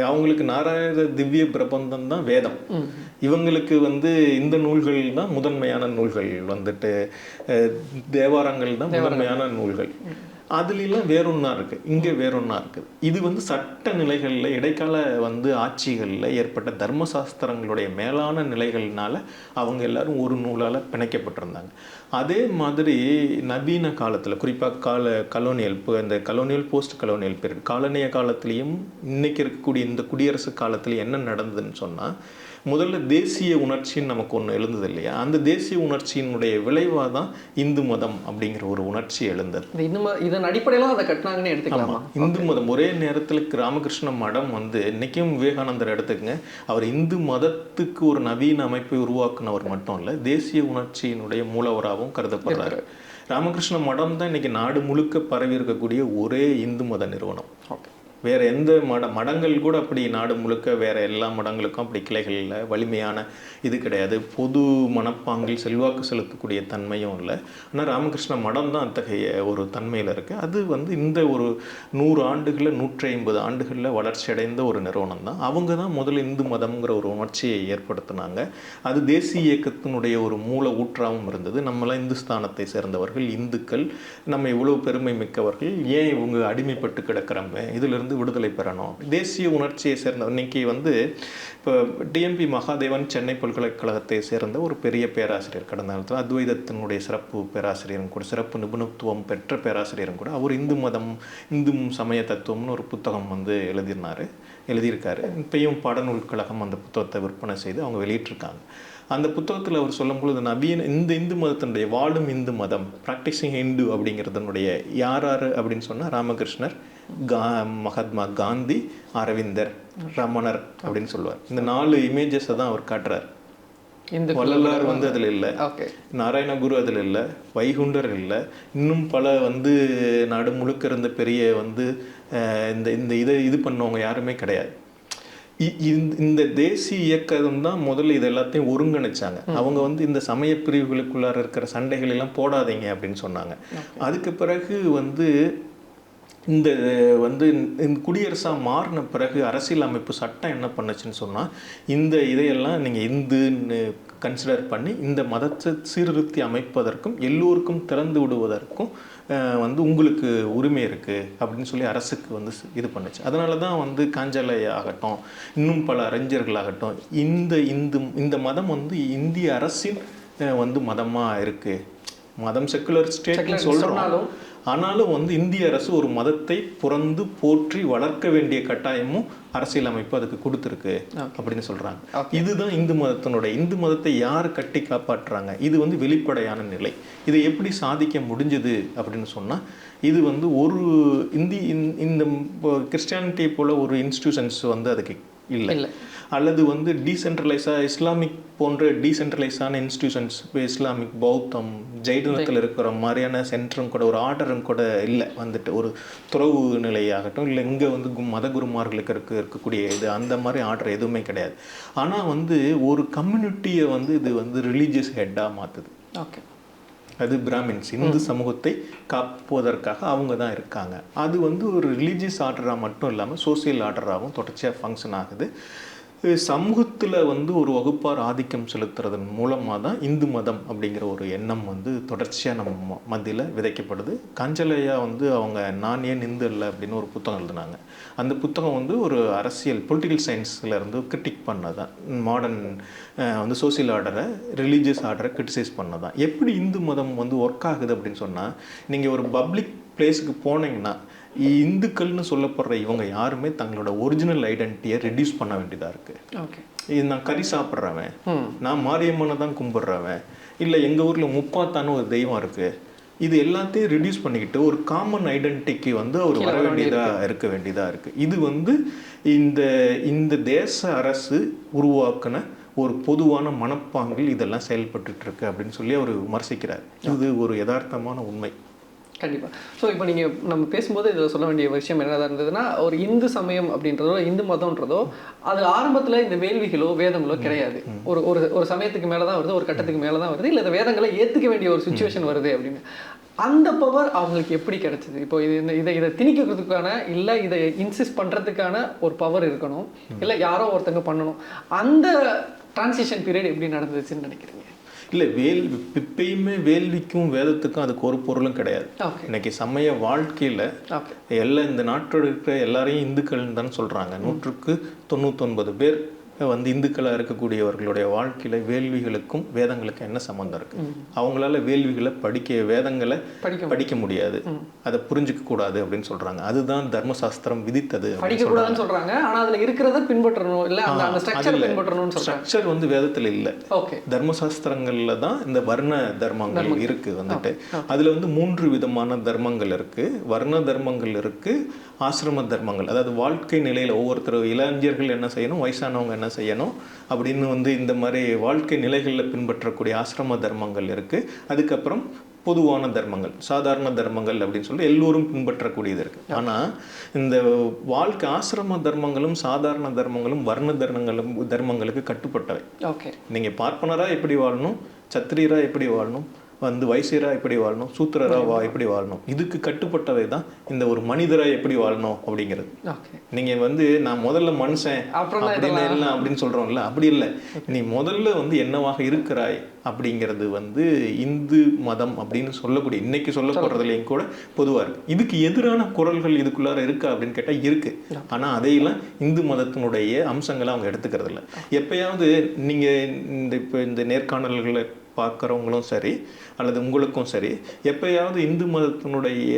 அவங்களுக்கு நாராயண திவ்ய பிரபந்தம் தான் வேதம், இவங்களுக்கு வந்து இந்த நூல்கள் தான் முதன்மையான நூல்கள், வந்துட்டு தேவாரங்கள் தான் முதன்மையான நூல்கள். அதுலாம் வேறொன்னா இருக்கு, இங்கே வேறொன்னா இருக்குது. இது வந்து சட்ட நிலைகளில், இடைக்கால வந்து ஆட்சிகளில் ஏற்பட்ட தர்மசாஸ்திரங்களுடைய மேலான நிலைகள்னால அவங்க எல்லாரும் ஒரு நூலால் பிணைக்கப்பட்டிருந்தாங்க. அதே மாதிரி நவீன காலத்தில், குறிப்பாக கலோனியல், இந்த கலோனியல் போஸ்ட் கலோனியல் பீரியட், காலனிய காலத்திலையும் இன்னைக்கு இருக்கக்கூடிய இந்த குடியரசு காலத்தில் என்ன நடந்ததுன்னு சொன்னால், முதல்ல தேசிய உணர்ச்சின்னு நமக்கு ஒன்று எழுந்தது இல்லையா? அந்த தேசிய உணர்ச்சியினுடைய விளைவாக தான் இந்து மதம் அப்படிங்கிற ஒரு உணர்ச்சி எழுந்தது. இதன் அடிப்படையில் அதை கட்டினாங்கன்னு எடுத்துக்கலாமா? இந்து மதம் ஒரே நேரத்தில் ராமகிருஷ்ண மடம் வந்து இன்னைக்கும் விவேகானந்தர் எடுத்துக்கங்க, அவர் இந்து மதத்துக்கு ஒரு நவீன அமைப்பை உருவாக்குனவர் மட்டும் இல்லை, தேசிய உணர்ச்சியினுடைய மூலவராகவும் கருதப்படுறாரு. ராமகிருஷ்ண மடம் தான் இன்னைக்கு நாடு முழுக்க பரவி இருக்கக்கூடிய ஒரே இந்து மத நிறுவனம். வேற எந்த மடங்கள் கூட அப்படி நாடு முழுக்க வேற எல்லா மடங்களுக்கும் அப்படி கிளைகள் இல்லை, வலிமையான இது கிடையாது, பொது மனப்பாங்கில் செல்வாக்கு செலுத்தக்கூடிய தன்மையும் இல்லை. ஆனால் ராமகிருஷ்ண மடம் தான் அத்தகைய ஒரு தன்மையில் இருக்குது. அது வந்து இந்த ஒரு 100 ஆண்டுகளில் 150 ஆண்டுகளில் வளர்ச்சி அடைந்த ஒரு நிறுவனம் தான். அவங்க தான் முதல்ல இந்து மதம்ங்கிற ஒரு உணர்ச்சியை ஏற்படுத்தினாங்க. அது தேசிய இயக்கத்தினுடைய ஒரு மூல ஊற்றாகவும் இருந்தது. நம்மளாம் இந்துஸ்தானத்தை சேர்ந்தவர்கள், இந்துக்கள், நம்ம இவ்வளோ பெருமை மிக்கவர்கள், ஏன் இவங்க அடிமைப்பட்டு கிடக்கிறோம், இதிலிருந்து விடுதலை பெறணும். தேசிய உணர்ச்சியை சேர்ந்த இன்னைக்கு வந்து இப்போ டிஎம்பி மகாதேவன் சென்னை பல்கலைக்கழகத்தை சேர்ந்த ஒரு பெரிய பேராசிரியர், கடந்த காலத்தில் அத்வைதத்தினுடைய சிறப்பு பேராசிரியரும் கூட, சிறப்பு நிபுணத்துவம் பெற்ற பேராசிரியரும் கூட, அவர் இந்து மதம், இந்து சமய தத்துவம்னு ஒரு புத்தகம் வந்து எழுதியிருக்காரு. இப்பயும் பாடநூல் கழகம் அந்த புத்தகத்தை விற்பனை செய்து அவங்க வெளியிட்டிருக்காங்க. அந்த புத்தகத்தில் அவர் சொல்லும்பொழுது, நவீன இந்த இந்து மதத்தினுடைய வாழும் இந்து மதம், ப்ராக்டிசிங் இந்து அப்படிங்கிறதுனுடைய யார் அப்படின்னு சொன்னால் ராமகிருஷ்ணர், மகாத்மா காந்தி, அரவிந்தர், ரமணர் அப்படின்னு சொல்லுவார். இந்த 4 இமேஜஸை தான் அவர் காட்டுறார். வள்ளலார் வந்து அதில் இல்லை, நாராயணகுரு அதில் இல்லை, வைகுண்டர் இல்லை, இன்னும் பல வந்து நாடு முழுக்க இருந்த பெரிய வந்து இந்த இது பண்ணவங்க யாருமே கிடையாது. இந்த தேசிய இயக்கம் தான் முதல்ல இது எல்லாத்தையும் ஒருங்கிணைச்சாங்க. அவங்க வந்து இந்த சமய பிரிவுகளுக்குள்ளார இருக்கிற சண்டைகள் எல்லாம் போடாதீங்க அப்படின்னு சொன்னாங்க. அதுக்கு பிறகு வந்து இந்த குடியரசாக மாறின பிறகு அரசியல் அமைப்பு சட்டம் என்ன பண்ணுச்சுன்னு சொன்னால், இந்த இதையெல்லாம் நீங்கள் இந்துன்னு கன்சிடர் பண்ணி இந்த மதத்தை சீர்திருத்தி அமைப்பதற்கும் எல்லோருக்கும் திறந்து விடுவதற்கும் வந்து உங்களுக்கு உரிமை இருக்குது அப்படின்னு சொல்லி அரசுக்கு வந்து இது பண்ணுச்சு. அதனால தான் வந்து காஞ்சாலை ஆகட்டும், இன்னும் பல அறிஞர்களாகட்டும், இந்த மதம் வந்து இந்திய அரசின் வந்து மதமாக இருக்குது. மதம் செக்குலர் ஸ்டேட்னு சொல்கிறோம், ஆனாலும் வந்து இந்திய அரசு ஒரு மதத்தை புறந்து போற்றி வளர்க்க வேண்டிய கட்டாயமும் அரசியலமைப்பு அதுக்கு கொடுத்துருக்கு அப்படின்னு சொல்றாங்க. இதுதான் இந்து மதத்தை யார் கட்டி காப்பாற்றுறாங்க, இது வந்து வெளிப்படையான நிலை. இதை எப்படி சாதிக்க முடிஞ்சது அப்படின்னு சொன்னா, இது வந்து ஒரு இந்த கிறிஸ்டியானிட்டி போல ஒரு இன்ஸ்டிடியூஷன்ஸ் வந்து அதுக்கு இல்லை. அல்லது வந்து டீசென்ட்ரலைஸாக இஸ்லாமிக் போன்ற டீசென்ட்ரலைஸான இன்ஸ்டிடியூஷன்ஸ், இஸ்லாமிக், பௌத்தம், ஜெயினத்தில் இருக்கிற மாதிரியான சென்டரும் கூட ஒரு ஆர்டரும் கூட இல்லை. வந்துட்டு ஒரு துறவு நிலையாகட்டும், இல்லை இங்கே வந்து மத குருமார்களுக்கு இருக்கக்கூடிய இது அந்த மாதிரி ஆர்டர் எதுவுமே கிடையாது. ஆனால் வந்து ஒரு கம்யூனிட்டியை வந்து இது வந்து ரிலீஜியஸ் ஹெட்டாக மாற்றுது. ஓகே, அது பிராமின்ஸ், இந்து சமூகத்தை காப்பதற்காக அவங்க தான் இருக்காங்க. அது வந்து ஒரு ரிலீஜியஸ் ஆர்டராக மட்டும் இல்லாமல் சோசியல் ஆர்டராகவும் தொடர்ச்சியாக ஃபங்க்ஷன் ஆகுது. சமூகத்தில் வந்து ஒரு வகுப்பார் ஆதிக்கம் செலுத்துறதன் மூலமாக தான் இந்து மதம் அப்படிங்கிற ஒரு எண்ணம் வந்து தொடர்ச்சியாக நம்ம மத்தியில் விதைக்கப்படுது. கஞ்சலையா வந்து அவங்க நான் ஏன் இந்து இல்லை அப்படின்னு ஒரு புத்தகம் எழுதினாங்க. அந்த புத்தகம் வந்து ஒரு அரசியல் பொலிட்டிக்கல் சயின்ஸில் இருந்து கிரிட்டிக் பண்ணதான், மாடர்ன் வந்து சோசியல் ஆர்டரை, ரிலீஜியஸ் ஆர்டரை கிரிட்டிசைஸ் பண்ணதான். எப்படி இந்து மதம் வந்து ஒர்க் ஆகுது அப்படின்னு சொன்னால், நீங்கள் ஒரு பப்ளிக் பிளேஸுக்கு போனீங்கன்னா இந்துக்கள்னு சொல்லப்படுற இவங்க யாருமே தங்களோட ஒரிஜினல் ஐடென்டிட்டியை ரெடியூஸ் பண்ண வேண்டியதாக இருக்குது. ஓகே, இது நான் கறி சாப்பிட்றவன், நான் மாரியம்மனை தான் கும்பிட்றவன், இல்லை எங்கள் ஊரில் முப்பாத்தான்னு ஒரு தெய்வம் இருக்குது, இது எல்லாத்தையும் ரெடியூஸ் பண்ணிக்கிட்டு ஒரு காமன் ஐடென்டிட்டிக்கு வந்து அவர் வர வேண்டியதாக இருக்க வேண்டியதாக இருக்குது. இது வந்து இந்த தேச அரசு உருவாக்கின ஒரு பொதுவான மனப்பாங்கில் இதெல்லாம் செயல்பட்டு இருக்கு அப்படின்னு சொல்லி அவர் விமர்சிக்கிறார். இது ஒரு யதார்த்தமான உண்மை. கண்டிப்பாக. ஸோ இப்போ நீங்கள் நம்ம பேசும்போது இதில் சொல்ல வேண்டிய விஷயம் என்னதான் இருந்ததுன்னா, ஒரு இந்து சமயம் அப்படின்றதோ இந்து மதம்ன்றதோ அது ஆரம்பத்தில் இந்த வேள்விகளோ வேதங்களோ கிடையாது. ஒரு ஒரு ஒரு சமயத்துக்கு மேலே தான் வருது, ஒரு கட்டத்துக்கு மேலே தான் வருது, இல்லை இந்த வேதங்களை ஏற்றுக்க வேண்டிய ஒரு சுச்சுவேஷன் வருது அப்படின்னு. அந்த பவர் அவங்களுக்கு எப்படி கிடைச்சிது? இப்போ இதை திணிக்கிறதுக்கான, இல்லை இதை இன்சிஸ்ட் பண்ணுறதுக்கான ஒரு பவர் இருக்கணும், இல்லை யாரோ ஒருத்தங்க பண்ணணும். அந்த டிரான்சிஷன் பீரியட் எப்படி நடந்துச்சுன்னு நினைக்கிறீங்க? இல்லை, இப்பயுமே வேள்விக்கும் வேதத்துக்கும் அதுக்கு ஒரு பொருளும் கிடையாது. இன்னைக்கு சமய வாழ்க்கையில் எல்லாம் இந்த நாட்டோட இருக்கிற எல்லாரையும் இந்துக்கள்னு தான் சொல்கிறாங்க. 100க்கு 99 பேர் வந்து இந்துக்களாக இருக்கக்கூடியவர்களுடைய வாழ்க்கையில் வேள்விகளுக்கும் வேதங்களுக்கும் என்ன சம்மந்தம் இருக்குது? அவங்களால வேள்விகளை வேதங்களை படிக்க முடியாது, அதை புரிஞ்சிக்க கூடாது அப்படின்னு சொல்கிறாங்க. அதுதான் தர்மசாஸ்திரம் விதித்தது. படிக்கக்கூடாதுன்னு சொல்கிறாங்க, ஆனால் அதில் இருக்கிறத பின்பற்றணும், இல்லை அந்த ஸ்ட்ரக்சர் பின்பற்றணும்னு சொல்கிறாங்க. ஸ்ட்ரக்சர் வந்து வேதத்தில் இல்லை, தர்மசாஸ்திரங்களில் தான் இந்த வர்ண தர்மங்கள் இருக்குது. வந்துட்டு அதில் வந்து 3 விதமான தர்மங்கள் இருக்குது. வர்ண தர்மங்கள் இருக்குது, ஆசிரம தர்மங்கள், அதாவது வாழ்க்கை நிலையில் ஒவ்வொருத்தர் இளைஞர்கள் என்ன செய்யணும், வயசானவங்க என்ன செய்யணும் அப்படின்னு வந்து இந்த மாதிரி வாழ்க்கை நிலைகளில் பின்பற்றக்கூடிய ஆசிரம தர்மங்கள் இருக்குது. அதுக்கப்புறம் பொதுவான தர்மங்கள், சாதாரண தர்மங்கள் அப்படின்னு சொல்லி எல்லோரும் பின்பற்றக்கூடியது இருக்குது. ஆனால் இந்த வாழ்க்கை ஆசிரம தர்மங்களும் சாதாரண தர்மங்களும் வர்ண தர்மங்களுக்கு கட்டுப்பட்டவை. ஓகே, நீங்கள் பார்ப்பனராக எப்படி வாழணும், சத்திரியராக எப்படி வாழணும், வந்து வைசியரா எப்படி வாழணும், சூத்திரரா எப்படி வாழணும், இதுக்கு கட்டுப்பட்டவை தான் இந்த ஒரு மனிதரா எப்படி வாழணும் அப்படிங்கிறது. நீங்க வந்து நான் முதல்ல மனுஷன் அப்படின்னு சொல்றோம்ல, அப்படி இல்லை. நீ முதல்ல வந்து என்னவாக இருக்கிறாய் அப்படிங்கிறது வந்து இந்து மதம் அப்படின்னு சொல்லக்கூடிய இன்னைக்கு சொல்லப்படுறதுலையும் கூட பொதுவா இருக்கு. இதுக்கு எதிரான குரல்கள் இதுக்குள்ளார இருக்கா அப்படின்னு கேட்டா இருக்கு. ஆனா அதையெல்லாம் இந்து மதத்தினுடைய அம்சங்களை அவங்க எடுத்துக்கிறது இல்லை. எப்பயாவது நீங்க இந்த நேர்காணல்களை பார்க்குறவங்களும் சரி அல்லது உங்களுக்கும் சரி, எப்பயாவது இந்து மதத்தினுடைய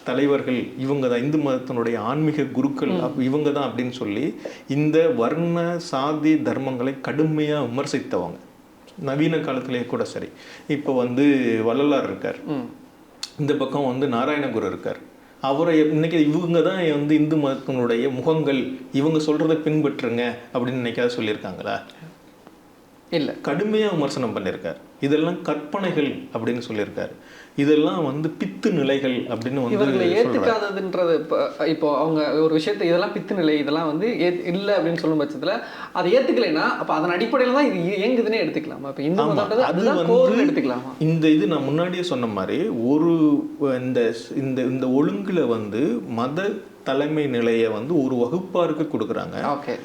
தலைவர்கள் இவங்க தான், இந்து மதத்தினுடைய ஆன்மீக குருக்கள் இவங்க தான் அப்படின்னு சொல்லி இந்த வர்ண சாதி தர்மங்களை கடுமையாக விமர்சித்தவங்க நவீன காலத்திலேயே கூட சரி. இப்போ வந்து வள்ளலார் இருக்கார், இந்த பக்கம் வந்து நாராயணகுரு இருக்கார். அவரை இன்னைக்கு இவங்க தான் வந்து இந்து மதத்தினுடைய முகங்கள், இவங்க சொல்றதை பின்பற்றுங்க அப்படின்னு இன்னைக்காவது சொல்லியிருக்காங்களா? இல்லை, கடுமையாக விமர்சனம் பண்ணியிருக்கார். இதெல்லாம் கற்பனைகள் அப்படின்னு சொல்லியிருக்காரு. இதெல்லாம் வந்து பித்து நிலைகள் அப்படின்னு வந்து இவர்களை ஏற்றுக்காததுன்றது. இப்போ அவங்க ஒரு விஷயத்தை இதெல்லாம் பித்து நிலை, இதெல்லாம் வந்து இல்லை அப்படின்னு சொல்லும் பட்சத்தில் அதை ஏற்றுக்கலைன்னா அப்போ அதன் அடிப்படையில் தான் இது இயங்குதுன்னே எடுத்துக்கலாமா? இப்போ இந்த மதம் எடுத்துக்கலாமா? இது நான் முன்னாடியே சொன்ன மாதிரி ஒரு இந்த ஒழுங்குல வந்து மத தலைமை நிலையை வந்து ஒரு வகுப்பாருக்கு கொடுக்குறாங்க. ஓகே,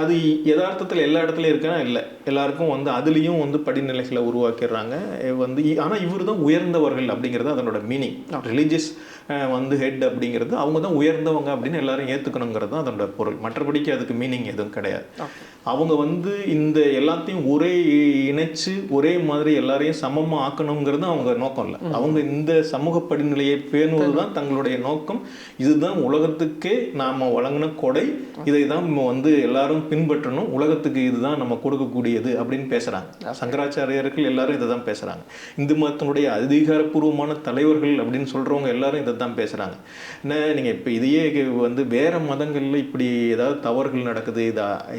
அது யதார்த்தத்தில் எல்லா இடத்துலையும் இருக்கா? இல்லை, எல்லாருக்கும் வந்து அதுலேயும் வந்து படிநிலைகளை உருவாக்கிடுறாங்க வந்து. ஆனால் இவர் தான் உயர்ந்தவர்கள் அப்படிங்கிறது அதனோட மீனிங். ரிலீஜியஸ் வந்து ஹெட் அப்படிங்கிறது அவங்க தான் உயர்ந்தவங்க அப்படின்னு எல்லாரும் ஏற்றுக்கணுங்கிறது தான் அதனோட பொருள். மற்றபடிக்கு அதுக்கு மீனிங் எதுவும் கிடையாது. அவங்க வந்து இந்த எல்லாத்தையும் ஒரே இணைச்சு ஒரே மாதிரி எல்லாரையும் சமமாக ஆக்கணுங்கிறது அவங்க நோக்கம் இல்லை. அவங்க இந்த சமூக படிநிலையை பேணுவது தான் தங்களுடைய நோக்கம். இதுதான் உலகத்துக்கே நாம் வழங்கின கொடை, இதை தான் வந்து எல்லாரும் எல்லாரும் பின்பற்றணும், உலகத்துக்கு இதுதான் நம்ம கொடுக்கக்கூடியது அப்படின்னு பேசுறாங்க. சங்கராச்சாரியர்கள் எல்லாரும் இதை தான் பேசுறாங்க. இந்து மதத்தினுடைய அதிகாரப்பூர்வமான தலைவர்கள் அப்படின்னு சொல்றவங்க எல்லாரும் இதை தான் பேசுறாங்க. என்ன நீங்க இப்ப இதையே வந்து வேற மதங்கள்ல இப்படி ஏதாவது தவறுகள் நடக்குது,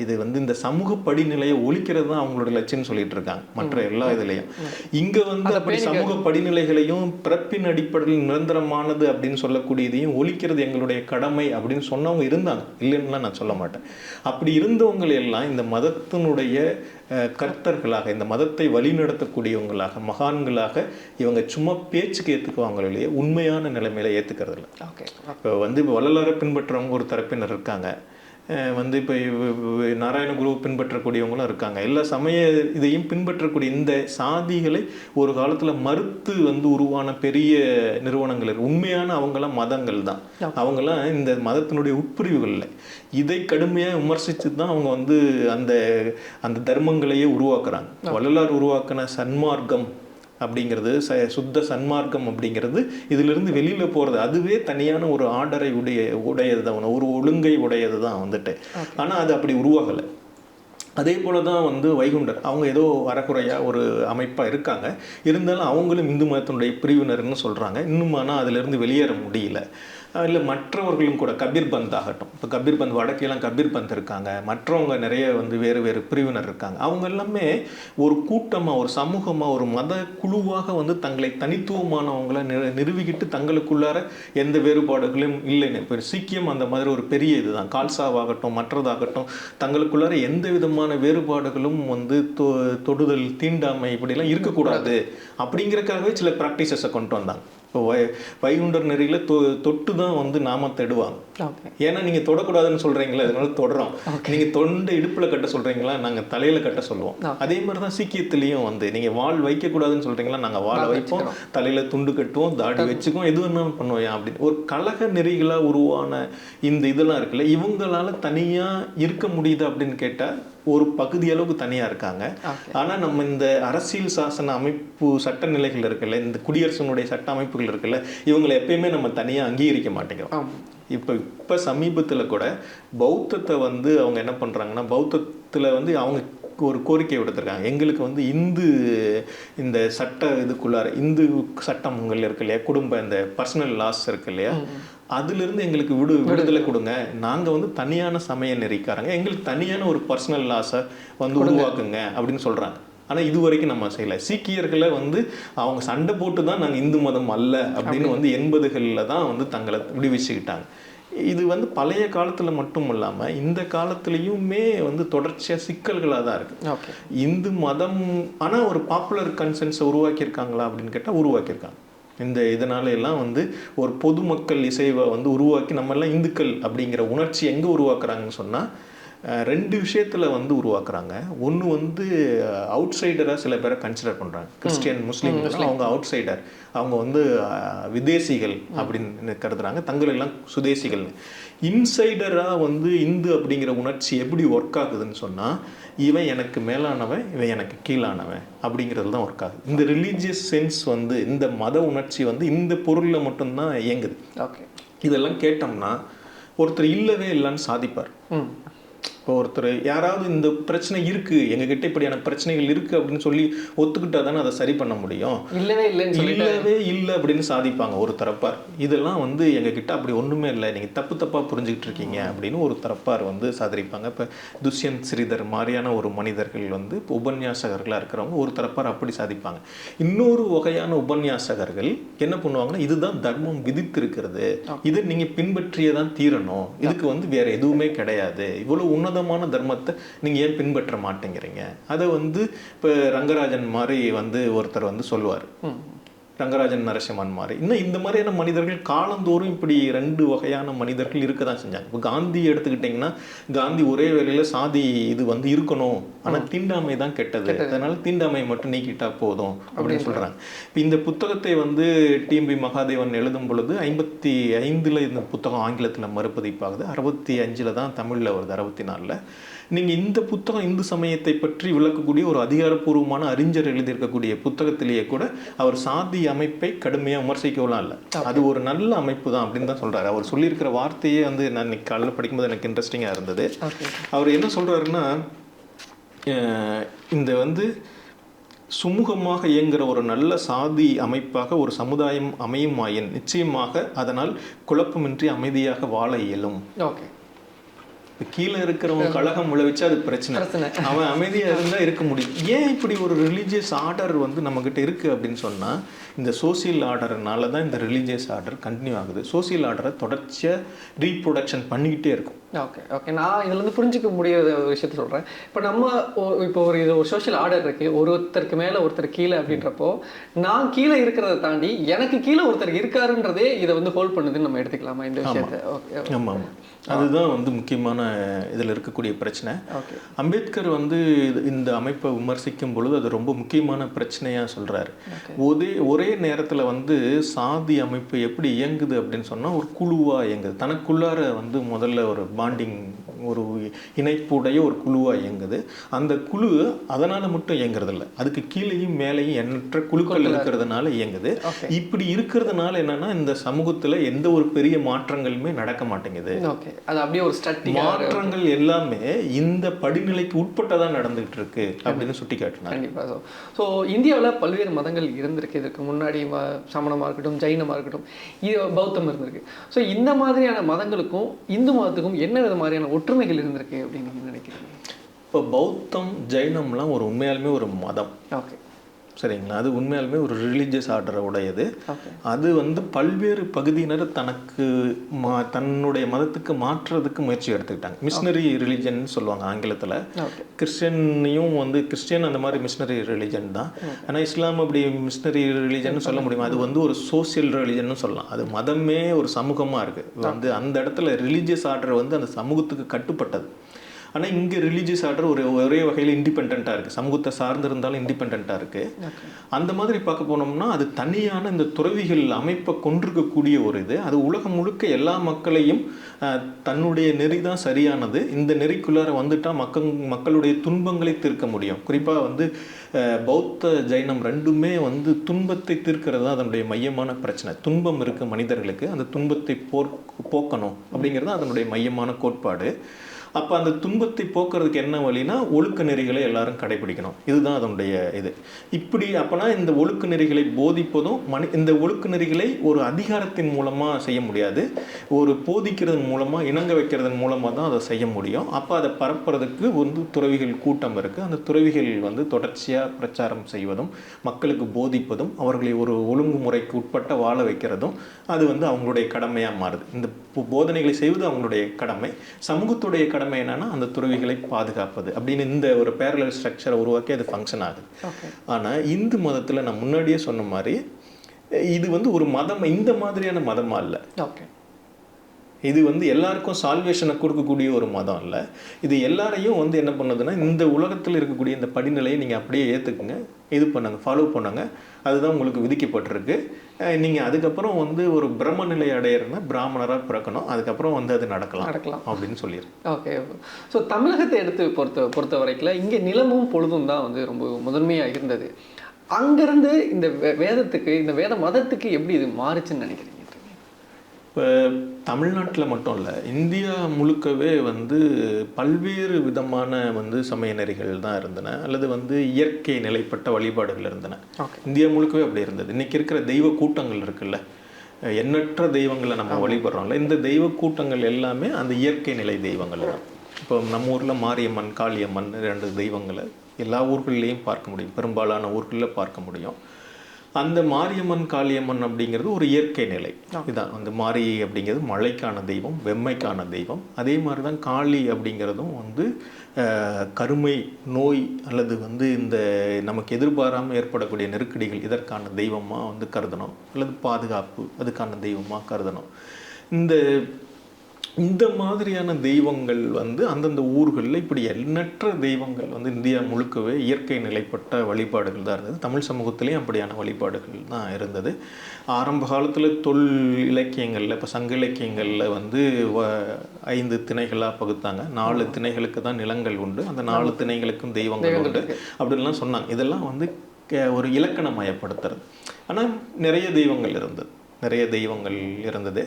இது வந்து இந்த சமூக படிநிலையை ஒழிக்கிறது தான் அவங்களுடைய லட்சியம் சொல்லிட்டு இருக்காங்க மற்ற எல்லா இதுலயும். இங்க வந்து அப்படி சமூக படிநிலைகளையும் பிறப்பின் அடிப்படையில் நிரந்தரமானது அப்படின்னு சொல்லக்கூடியதையும் ஒழிக்கிறது எங்களுடைய கடமை அப்படின்னு சொன்னவங்க இருந்தாங்க, இல்லைன்னுலாம் நான் சொல்ல மாட்டேன். அப்படி இருந்தவங்க எல்லாம் இந்த மதத்தினுடைய கர்த்தர்களாக, இந்த மதத்தை வழிநடத்தக்கூடியவங்களாக, மகான்களாக இவங்க சும்மா பேச்சுக்கு ஏற்றுக்குவாங்க இல்லையே, உண்மையான நிலைமையில ஏற்றுக்கிறது இல்லை. இப்போ வந்து வள்ளலாரை பின்பற்றுறவங்க ஒரு தரப்பினர் இருக்காங்க, வந்து இப்போ நாராயண குருவை பின்பற்றக்கூடியவங்களும் இருக்காங்க. எல்லா சமய இதையும் பின்பற்றக்கூடிய இந்த சாதிகளை ஒரு காலத்தில் மறுத்து வந்து உருவான பெரிய நிறுவனங்கள் இருக்கு. உண்மையான அவங்களாம் மதங்கள் தான், அவங்களாம் இந்த மதத்தினுடைய உட்பிரிவுகள் இல்லை. இதை கடுமையாக விமர்சித்து தான் அவங்க வந்து அந்த அந்த தர்மங்களையே உருவாக்குறாங்க. வள்ளலார் உருவாக்கின சன்மார்க்கம் அப்படிங்கிறது, சுத்த சன்மார்க்கம் அப்படிங்கிறது இதிலிருந்து வெளியில போறது, அதுவே தனியான ஒரு ஆர்டரை உடையது தான், ஒரு ஒழுங்கை உடையது தான் வந்துட்டு. ஆனா அது அப்படி உருவாகலை. அதே போல தான் வந்து வைகுண்டர், அவங்க ஏதோ அறக்குறையா ஒரு அமைப்பாக இருக்காங்க, இருந்தாலும் அவங்களும் இந்து மதத்தினுடைய பிரிவினர்னு சொல்கிறாங்க. இன்னும் ஆனால் அதிலிருந்து வெளியேற முடியல. இல்லை மற்றவர்களும் கூட கபீர் பந்த் ஆகட்டும், இப்போ கபீர் பந்த் வடக்கெல்லாம் கபீர் பந்த் இருக்காங்க, மற்றவங்க நிறைய வந்து வேறு வேறு பிரிவினர் இருக்காங்க. அவங்க எல்லாமே ஒரு கூட்டமாக, ஒரு சமூகமாக, ஒரு மத குழுவாக வந்து தங்களை தனித்துவமானவங்களை நிறுவிக்கிட்டு தங்களுக்குள்ளார எந்த வேறுபாடுகளும் இல்லைன்னு. இப்போ சீக்கியம் அந்த மாதிரி ஒரு பெரிய இதுதான், கால்சாவாகட்டும் மற்றதாகட்டும், தங்களுக்குள்ளார எந்த விதமான வேறுபாடுகளும் வந்து தொடுதல், தீண்டாமை இப்படிலாம் இருக்கக்கூடாது அப்படிங்கிறதுக்காகவே சில ப்ராக்டிசஸை கொண்டு வந்தாங்க. இப்போ வைகுண்டர் நெறியில தொட்டு தான் வந்து நாமத்தை இடுவாங்க. ஏன்னா நீங்க தொடக்கூடாதுன்னு சொல்றீங்களா, அதனால தொடறோம். நீங்க தொண்டை இடுப்புல கட்ட சொல்றீங்களா, நாங்க தலையில கட்ட சொல்லுவோம். அதே மாதிரிதான் சீக்கியத்திலையும் வந்து நீங்க வாள் வைக்க கூடாதுன்னு சொல்றீங்களா, நாங்க வாழை வைப்போம், தலையில துண்டு கட்டுவோம், தாடி வச்சுக்குவோம், எது வேணாலும் பண்ணுவோம் அப்படின்னு ஒரு கழக நெறிகளா உருவான இந்த இதெல்லாம் இருக்குல்ல, இவங்களால தனியா இருக்க முடியுது அப்படின்னு கேட்டா ஒரு பகுதி அளவுக்கு தனியா இருக்காங்க. ஆனா நம்ம இந்த அரசியல் சாசன அமைப்பு சட்ட நிலைகள் இருக்குல்ல, இந்த குடியரசனுடைய சட்ட அமைப்புகள் இருக்குல்ல, இவங்களை எப்பயுமே நம்ம தனியா அங்கீகரிக்க மாட்டேங்கிறோம். இப்ப சமீபத்துல கூட பௌத்தத்தை வந்து அவங்க என்ன பண்றாங்கன்னா, பௌத்தத்துல வந்து அவங்க ஒரு கோரிக்கை விடுத்திருக்காங்க, எங்களுக்கு வந்து இந்த சட்ட இதுக்குள்ளார இந்து சட்டங்கள் இருக்கு இல்லையா, குடும்ப இந்த பர்சனல் லாஸ் இருக்கு இல்லையா, அதிலிருந்து எங்களுக்கு விடுதலை கொடுங்க, நாங்க வந்து தனியான சமய நெறிக்காரங்க, எங்களுக்கு தனியான ஒரு பர்சனல் லாஸை வந்து உருவாக்குங்க அப்படின்னு சொல்றாங்க. ஆனா இது வரைக்கும் நம்ம செய்யல. சீக்கியர்களை வந்து அவங்க சண்டை போட்டு தான் நாங்க இந்து மதம் அல்ல அப்படின்னு வந்து 80களில் தான் வந்து தங்களை விடுவிச்சுக்கிட்டாங்க. இது வந்து பழைய காலத்துல மட்டும் இல்லாம இந்த காலத்திலயுமே வந்து தொடர்ச்சியா சிக்கல்களா தான் இருக்கு. இந்து மதம் ஆனா ஒரு பாப்புலர் கன்சென்ஸை உருவாக்கியிருக்காங்களா அப்படின்னு கேட்டா உருவாக்கியிருக்காங்க. இதனால எல்லாம் வந்து ஒரு பொதுமக்கள் இசைவை வந்து உருவாக்கி நம்ம எல்லாம் இந்துக்கள் அப்படிங்கிற உணர்ச்சி எங்க உருவாக்குறாங்கன்னு சொன்னா ரெண்டு விஷயத்துல வந்து உருவாக்குறாங்க. ஒன்று வந்து அவுட் சைடராக சில பேரை கன்சிடர் பண்றாங்க. கிறிஸ்டியன், முஸ்லீம் அவங்க அவுட் சைடர், அவங்க வந்து விதேசிகள் அப்படின்னு கருதுறாங்க, தங்கள் எல்லாம் சுதேசிகள். இன்சைடராக வந்து இந்து அப்படிங்கிற உணர்ச்சி எப்படி ஒர்க் ஆகுதுன்னு சொன்னா, இவன் எனக்கு மேலானவன், இவன் எனக்கு கீழானவன் அப்படிங்கிறது தான் ஒர்க் ஆகுது. இந்த ரிலீஜியஸ் சென்ஸ் வந்து இந்த மத உணர்ச்சி வந்து இந்த பொருளில் மட்டும்தான் இயங்குது. இதெல்லாம் கேட்டோம்னா ஒருத்தர் இல்லவே இல்லைன்னு சாதிப்பார். இப்போ ஒருத்தர் யாராவது இந்த பிரச்சனை இருக்கு, எங்ககிட்ட இப்படியான பிரச்சனைகள் இருக்கு அப்படின்னு சொல்லி ஒத்துக்கிட்டா தானே அதை சரி பண்ண முடியும். இல்லவே இல்லை அப்படின்னு சாதிப்பாங்க ஒரு தரப்பார். இதெல்லாம் வந்து எங்ககிட்ட அப்படி ஒண்ணுமே இல்லை, நீங்க தப்பா புரிஞ்சுக்கிட்டு இருக்கீங்க அப்படின்னு ஒரு தரப்பார் வந்து சாதிப்பாங்க. இப்போ துஷ்யந்த் ஸ்ரீதர் மாதிரியான ஒரு மனிதர்கள் வந்து உபன்யாசகர்களா இருக்கிறவங்க ஒரு தரப்பார் அப்படி சாதிப்பாங்க. இன்னொரு வகையான உபன்யாசகர்கள் என்ன பண்ணுவாங்கன்னா, இதுதான் தர்மம் விதித்திருக்கிறது, இதை நீங்க பின்பற்றியே தான் தீரணும், இதுக்கு வந்து வேற எதுவுமே கிடையாது, இவ்வளவு உன்னதமான தர்மத்தை நீங்க ஏன் பின்பற்ற மாட்டேங்கிறீங்க. அதை வந்து இப்ப ரங்கராஜன் மாதிரி வந்து ஒருத்தர் வந்து சொல்லுவார், ரங்கராஜன் நரசிம்மன் மாதிரி. இன்னும் இந்த மாதிரியான மனிதர்கள் காலந்தோறும் இப்படி ரெண்டு வகையான மனிதர்கள் இருக்க தான் செஞ்சாங்க. இப்போ காந்தி எடுத்துக்கிட்டிங்கன்னா, காந்தி ஒரே வேளையில் சாதி இது வந்து இருக்கணும், ஆனால் தீண்டாமை தான் கெட்டது, அதனால தீண்டாமையை மட்டும் நீக்கிட்டா போதும் அப்படின்னு சொல்கிறாங்க. இப்போ இந்த புத்தகத்தை வந்து டிஎம்பி மகாதேவன் எழுதும் பொழுது 55 இந்த புத்தகம் ஆங்கிலத்தில் மறுபதிப்பாகுது, 65 தான் தமிழில் வருது, 64. நீங்கள் இந்த புத்தகம் இந்து சமயத்தை பற்றி விளக்கக்கூடிய ஒரு அதிகாரப்பூர்வமான அறிஞர் எழுதியிருக்கக்கூடிய புத்தகத்திலேயே கூட அவர் சாதி அமைப்பை கடுமையாக விமர்சிக்கலாம் இல்லை, அது ஒரு நல்ல அமைப்பு தான் அப்படின்னு தான் சொல்கிறாரு. அவர் சொல்லியிருக்கிற வார்த்தையே வந்து நான் இன்னைக்கு காலையில் படிக்கும்போது எனக்கு இன்ட்ரெஸ்டிங்காக இருந்தது. அவர் என்ன சொல்கிறாருன்னா, இந்த வந்து சுமூகமாக இயங்குகிற ஒரு நல்ல சாதி அமைப்பாக ஒரு சமுதாயம் அமையுமாயின் நிச்சயமாக அதனால் குழப்பமின்றி அமைதியாக வாழ இயலும். ஓகே, கீழே இருக்கிறவங்க கழகம் விளைவிச்சா அது பிரச்சனை, அவன் அமைதியா இருந்தா இருக்க முடியும். ஏன் இப்படி ஒரு ரிலீஜியஸ் ஆர்டர் வந்து நம்ம கிட்ட இருக்கு அப்படின்னு சொன்னா, இந்த சோசியல் ஆர்டர்னால தான் இந்த ரிலீஜியஸ் ஆர்டர் கண்டினியூ ஆகுது. சோசியல் ஆர்டரை தொடர்ச்சியா ரீப்ரொடக்ஷன் பண்ணிக்கிட்டே இருக்கும். ஓகே ஓகே, நான் இதுல இருந்து புரிஞ்சிக்க முடியாத ஒரு விஷயத்த சொல்றேன். இப்போ நம்ம இப்போ ஒரு சோஷியல் ஆர்டர் இருக்கு, ஒருத்தருக்கு மேல ஒருத்தர் கீழே அப்படின்றப்போ, நான் கீழே இருக்கிறத தாண்டி எனக்கு கீழே ஒருத்தர் இருக்காருன்றதே இதை வந்து ஹோல்ட் பண்ணுதுன்னு நம்ம எடுத்துக்கலாமா இந்த விஷயத்தை? ஓகே, ஆமா ஆமா, அதுதான் வந்து முக்கியமான இதில் இருக்கக்கூடிய பிரச்சனை. அம்பேத்கர் வந்து இந்த அமைப்பை விமர்சிக்கும் பொழுது அது ரொம்ப முக்கியமான பிரச்சனையாக சொல்கிறாரு. ஒரே நேரத்தில் வந்து சாதி அமைப்பு எப்படி இயங்குது அப்படின்னு சொன்னால் ஒரு குழுவாக இயங்குது. தனக்குள்ளார வந்து முதல்ல ஒரு பாண்டிங், ஒரு இணைப்புடைய ஒரு குழுவாக இயங்குது. அந்த குழு அதனால் மட்டும் இயங்குறதில்ல, அதுக்கு கீழேயும் மேலேயும் எண்ணற்ற குழுக்கள் இருக்கிறதுனால இயங்குது. இப்படி இருக்கிறதுனால என்னன்னா இந்த சமூகத்தில் எந்த ஒரு பெரிய மாற்றங்களுமே நடக்க மாட்டேங்குது. அது அப்படியே ஒரு மாற்றங்கள் எல்லாமே இந்த படிநிலைக்கு உட்பட்டதா நடந்துகிட்டு இருக்கு அப்படின்னு சுட்டி காட்டினார். கண்டிப்பாக. ஸோ இந்தியாவில் பல்வேறு மதங்கள் இருந்திருக்கு. இதுக்கு முன்னாடி சமணமாக இருக்கட்டும், ஜைனமாக இருக்கட்டும், இது பௌத்தம் இருந்திருக்கு. ஸோ இந்த மாதிரியான மதங்களுக்கும் இந்து மதத்துக்கும் என்ன வித மாதிரியான ஒற்றுமைகள் இருந்திருக்கு அப்படின்னு நீங்கள் நினைக்கிறீங்க? இப்போ பௌத்தம் ஜைனம்லாம் ஒரு உண்மையாலுமே ஒரு மதம். ஓகே, சரிங்களா, அது உண்மையாலுமே ஒரு ரிலீஜியஸ் ஆர்டரை உடையது. அது வந்து பல்வேறு பகுதியினர் தனக்கு தன்னுடைய மதத்துக்கு மாற்றுறதுக்கு முயற்சி எடுத்துக்கிட்டாங்க. மிஷினரி ரிலிஜன் சொல்லுவாங்க ஆங்கிலத்தில். கிறிஸ்டியனையும் வந்து கிறிஸ்டியன் அந்த மாதிரி மிஷினரி ரிலிஜன் தான். ஆனால் இஸ்லாம் அப்படி மிஷினரி ரிலிஜன் சொல்ல முடியுமா? அது வந்து ஒரு சோசியல் ரிலிஜன்னு சொல்லலாம். அது மதமே ஒரு சமூகமாக இருக்குது. வந்து அந்த இடத்துல ரிலீஜியஸ் ஆர்டர் வந்து அந்த சமூகத்துக்கு கட்டுப்பட்டது. ஆனால் இங்கே ரிலீஜியஸ் ஆர்டர் ஒரே வகையில் இண்டிபெண்ட்டாக இருக்குது, சமூகத்தை சார்ந்திருந்தாலும் இண்டிபெண்ட்டாக இருக்குது. அந்த மாதிரி பார்க்க போனோம்னா அது தனியான இந்த துறவிகள் அமைப்பை கொண்டிருக்கக்கூடிய ஒரு இது. அது உலகம் முழுக்க எல்லா மக்களையும் தன்னுடைய நெறி தான் சரியானது, இந்த நெறிக்குள்ளார வந்துட்டால் மக்களுடைய துன்பங்களை தீர்க்க முடியும். குறிப்பாக வந்து பௌத்த ஜைனம் ரெண்டுமே வந்து துன்பத்தை தீர்க்கிறது தான் அதனுடைய மையமான பிரச்சனை. துன்பம் இருக்குது மனிதர்களுக்கு, அந்த துன்பத்தை போக்கணும் அப்படிங்கிறது அதனுடைய மையமான கோட்பாடு. அப்போ அந்த துன்பத்தை போக்குறதுக்கு என்ன வழினா ஒழுக்க நெறிகளை எல்லாரும் கடைபிடிக்கணும், இதுதான் அதனுடைய இது. இப்படி அப்போனா இந்த ஒழுக்க நெறிகளை போதிப்பதும் இந்த ஒழுக்க நெறிகளை ஒரு அதிகாரத்தின் மூலமாக செய்ய முடியாது, ஒரு போதிக்கிறது மூலமாக இணங்க வைக்கிறதன் மூலமாக தான் அதை செய்ய முடியும். அப்போ அதை பரப்புறதுக்கு வந்து துறவிகள் கூட்டம் இருக்குது. அந்த துறவிகள் வந்து தொடர்ச்சியாக பிரச்சாரம் செய்வதும் மக்களுக்கு போதிப்பதும் அவர்களை ஒரு ஒழுங்குமுறைக்கு உட்பட்ட வாழ வைக்கிறதும் அது வந்து அவங்களுடைய கடமையாக மாறுது. இந்த போதனைகளை செய்வது அவங்களுடைய கடமை. சமூகத்துடைய கடமை என்னன்னா அந்த துறவிகளை பாதுகாப்பது அப்படின்னு இந்த ஒரு பேரலல் ஸ்ட்ரக்சரை உருவாக்கி அது ஃபங்க்ஷன் ஆகுது. ஆனால் இந்து மதத்தில் நான் முன்னாடியே சொன்ன மாதிரி இது வந்து ஒரு மதம், இந்த மாதிரியான மதமா இல்லை. இது வந்து எல்லாருக்கும் சால்வேஷனை கொடுக்கக்கூடிய ஒரு மதம் இல்லை. இது எல்லாரையும் வந்து என்ன பண்ணுதுன்னா இந்த உலகத்தில் இருக்கக்கூடிய இந்த படிநிலையை நீங்கள் அப்படியே ஏற்றுக்குங்க, இது பண்ணுங்க, ஃபாலோ பண்ணுங்க, அதுதான் உங்களுக்கு விதிக்கப்பட்டிருக்கு. நீங்கள் அதுக்கப்புறம் வந்து ஒரு பிரம்ம நிலை அடையிறதுனா பிராமணராக பிறக்கணும், அதுக்கப்புறம் வந்து அது நடக்கலாம் அப்படின்னு சொல்லிடுறேன். ஓகே. ஸோ தமிழகத்தை எடுத்து பொறுத்த வரைக்கும் இங்கே நிலமும் பொழுதும் தான் வந்து ரொம்ப முதன்மையாக இருந்தது. அங்கேருந்து இந்த வேதத்துக்கு, இந்த வேத மதத்துக்கு எப்படி இது மாறுச்சுன்னு நினைக்கிறீங்க? இப்போ தமிழ்நாட்டில் மட்டும் இல்லை, இந்தியா முழுக்கவே வந்து பல்வேறு விதமான வந்து சமய நெறிகள் தான் இருந்தன, அல்லது வந்து இயற்கை நிலைப்பட்ட வழிபாடுகள் இருந்தன. இந்தியா முழுக்கவே அப்படி இருந்தது. இன்றைக்கி இருக்கிற தெய்வ கூட்டங்கள் இருக்குல்ல, எண்ணற்ற தெய்வங்களை நம்ம வழிபடுறோம்ல, இந்த தெய்வ கூட்டங்கள் எல்லாமே அந்த இயற்கை நிலை தெய்வங்கள் தான். இப்போ நம்ம ஊரில் மாரியம்மன், காளியம்மன் 2 தெய்வங்களை எல்லா ஊர்கள்லேயும் பார்க்க முடியும், பெரும்பாலான ஊர்களில் பார்க்க முடியும். அந்த மாரியம்மன் காளியம்மன் அப்படிங்கிறது ஒரு இயற்கை நிலை. இதுதான் அந்த மாரி அப்படிங்கிறது மழைக்கான தெய்வம், வெம்மைக்கான தெய்வம். அதே மாதிரி தான் காளி அப்படிங்கிறதும் வந்து கருமை நோய் அல்லது வந்து இந்த நமக்கு எதிர்பாராமல் ஏற்படக்கூடிய நெருக்கடிகள் இதற்கான தெய்வமாக வந்து கருதணும், அல்லது பாதுகாப்பு அதுக்கான தெய்வமாக கருதணும். இந்த மாதிரியான தெய்வங்கள் வந்து அந்தந்த ஊர்களில் இப்படி எண்ணற்ற தெய்வங்கள் வந்து இந்தியா முழுக்கவே இயற்கை நிலைப்பட்ட வழிபாடுகள் தான் இருந்தது. தமிழ் சமூகத்திலையும் அப்படியான வழிபாடுகள் தான் இருந்தது. ஆரம்ப காலத்தில் தொல் இலக்கியங்களில், இப்போ சங்க இலக்கியங்களில் வந்து 5 திணைகளாக பகுத்தாங்க. 4 திணைகளுக்கு தான் நிலங்கள் உண்டு, அந்த 4 திணைகளுக்கும் தெய்வங்கள் உண்டு அப்படின்லாம் சொன்னாங்க. இதெல்லாம் வந்து ஒரு இலக்கணமயப்படுத்துறது. ஆனால் நிறைய தெய்வங்கள் இருந்தது.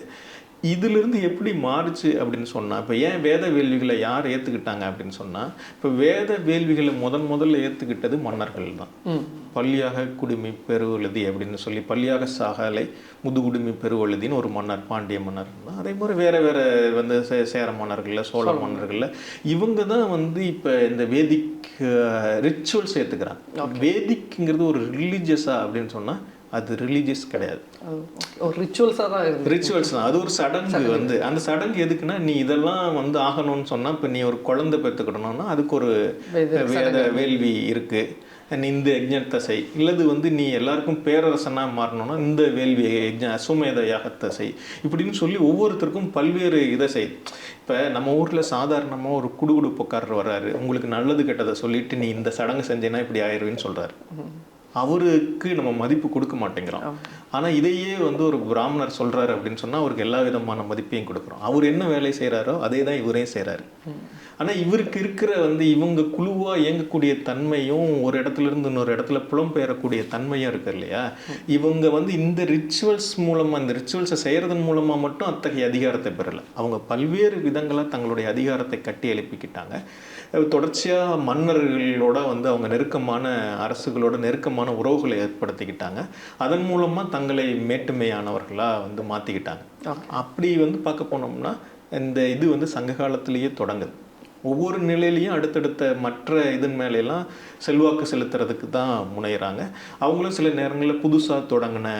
இதிலிருந்து எப்படி மாறுச்சு அப்படின்னு சொன்னால், இப்போ ஏன் வேத வேள்விகளை யார் ஏற்றுக்கிட்டாங்க அப்படின்னு சொன்னால், இப்போ வேத வேள்விகளை முதல்ல ஏற்றுக்கிட்டது மன்னர்கள் தான். பள்ளியாக குடுமி பெருவழுதி அப்படின்னு சொல்லி, பள்ளியாக சாகலை முதுகுடுமி பெருவழுதின்னு ஒரு மன்னர், பாண்டிய மன்னர் தான். அதே மாதிரி வேற வந்து சேர மன்னர்களில், சோழ மன்னர்களில் இவங்க தான் வந்து இப்போ இந்த வேதிக் ரிச்சுவல்ஸ் ஏற்றுக்கிறாங்க. வேதிக்ங்கிறது ஒரு ரிலீஜியஸா அப்படின்னு சொன்னால் அது ரிலீஜியஸ் கிடையாது, ரிச்சுவல்ஸாக தான். ரிச்சுவல்ஸ் தான். அது ஒரு சடங்கு. வந்து அந்த சடங்கு எதுக்குன்னா, நீ இதெல்லாம் வந்து ஆகணும்னு சொன்னால், இப்போ நீ ஒரு குழந்தை பெற்றுக்கிடணும்னா அதுக்கு ஒரு வேத வேள்வி இருக்கு, நீ இந்த யஜ்ஞத்தை செய். இல்லது வந்து நீ எல்லாருக்கும் பேரரசனாக மாறணும்னா இந்த வேள்வி அசுமேத யாகத்தை செய். இப்படின்னு சொல்லி ஒவ்வொருத்தருக்கும் பல்வேறு இதை செய். இப்போ நம்ம ஊரில் சாதாரணமாக ஒரு குடுகுடுப்புக்காரர் வர்றாரு, உங்களுக்கு நல்லது கெட்டதை சொல்லிட்டு நீ இந்த சடங்கு செஞ்சேன்னா இப்படி ஆயிடுவேன்னு சொல்கிறாரு. அவருக்கு நம்ம மதிப்பு கொடுக்க மாட்டேங்கிறோம். ஆனால் இதையே வந்து ஒரு பிராமணர் சொல்கிறாரு அப்படின்னு சொன்னால் அவருக்கு எல்லா விதமான மதிப்பையும் கொடுக்குறோம். அவர் என்ன வேலை செய்கிறாரோ அதே தான் இவரையும் செய்கிறாரு. ஆனால் இவருக்கு இருக்கிற வந்து இவங்க குழுவாக இயங்கக்கூடிய தன்மையும் ஒரு இடத்துல இருந்து இன்னொரு இடத்துல புலம்பெயரக்கூடிய தன்மையும் இருக்கு இல்லையா. இவங்க வந்து இந்த ரிச்சுவல்ஸ் மூலமாக, இந்த ரிச்சுவல்ஸை செய்கிறதன் மூலமாக மட்டும் அத்தகைய அதிகாரத்தை பெறலை. அவங்க பல்வேறு விதங்களாக தங்களுடைய அதிகாரத்தை கட்டி எழுப்பிக்கிட்டாங்க. தொடர்ச்சியாக மன்னர்களோட வந்து அவங்க நெருக்கமான அரசுகளோட நெருக்கமான உறவுகளை ஏற்படுத்திக்கிட்டாங்க. அதன் மூலமாக தங்களை மேட்டுமையானவர்களாக வந்து மாற்றிக்கிட்டாங்க. அப்படி வந்து பார்க்க போனோம்னா இந்த இது வந்து சங்க காலத்திலேயே தொடங்குது. ஒவ்வொரு நிலையிலையும் அடுத்தடுத்த மற்ற இதன் மேலெல்லாம் செல்வாக்கு செலுத்துறதுக்கு தான் முனைகிறாங்க. அவங்களும் சில நேரங்களில் புதுசாக தொடங்கின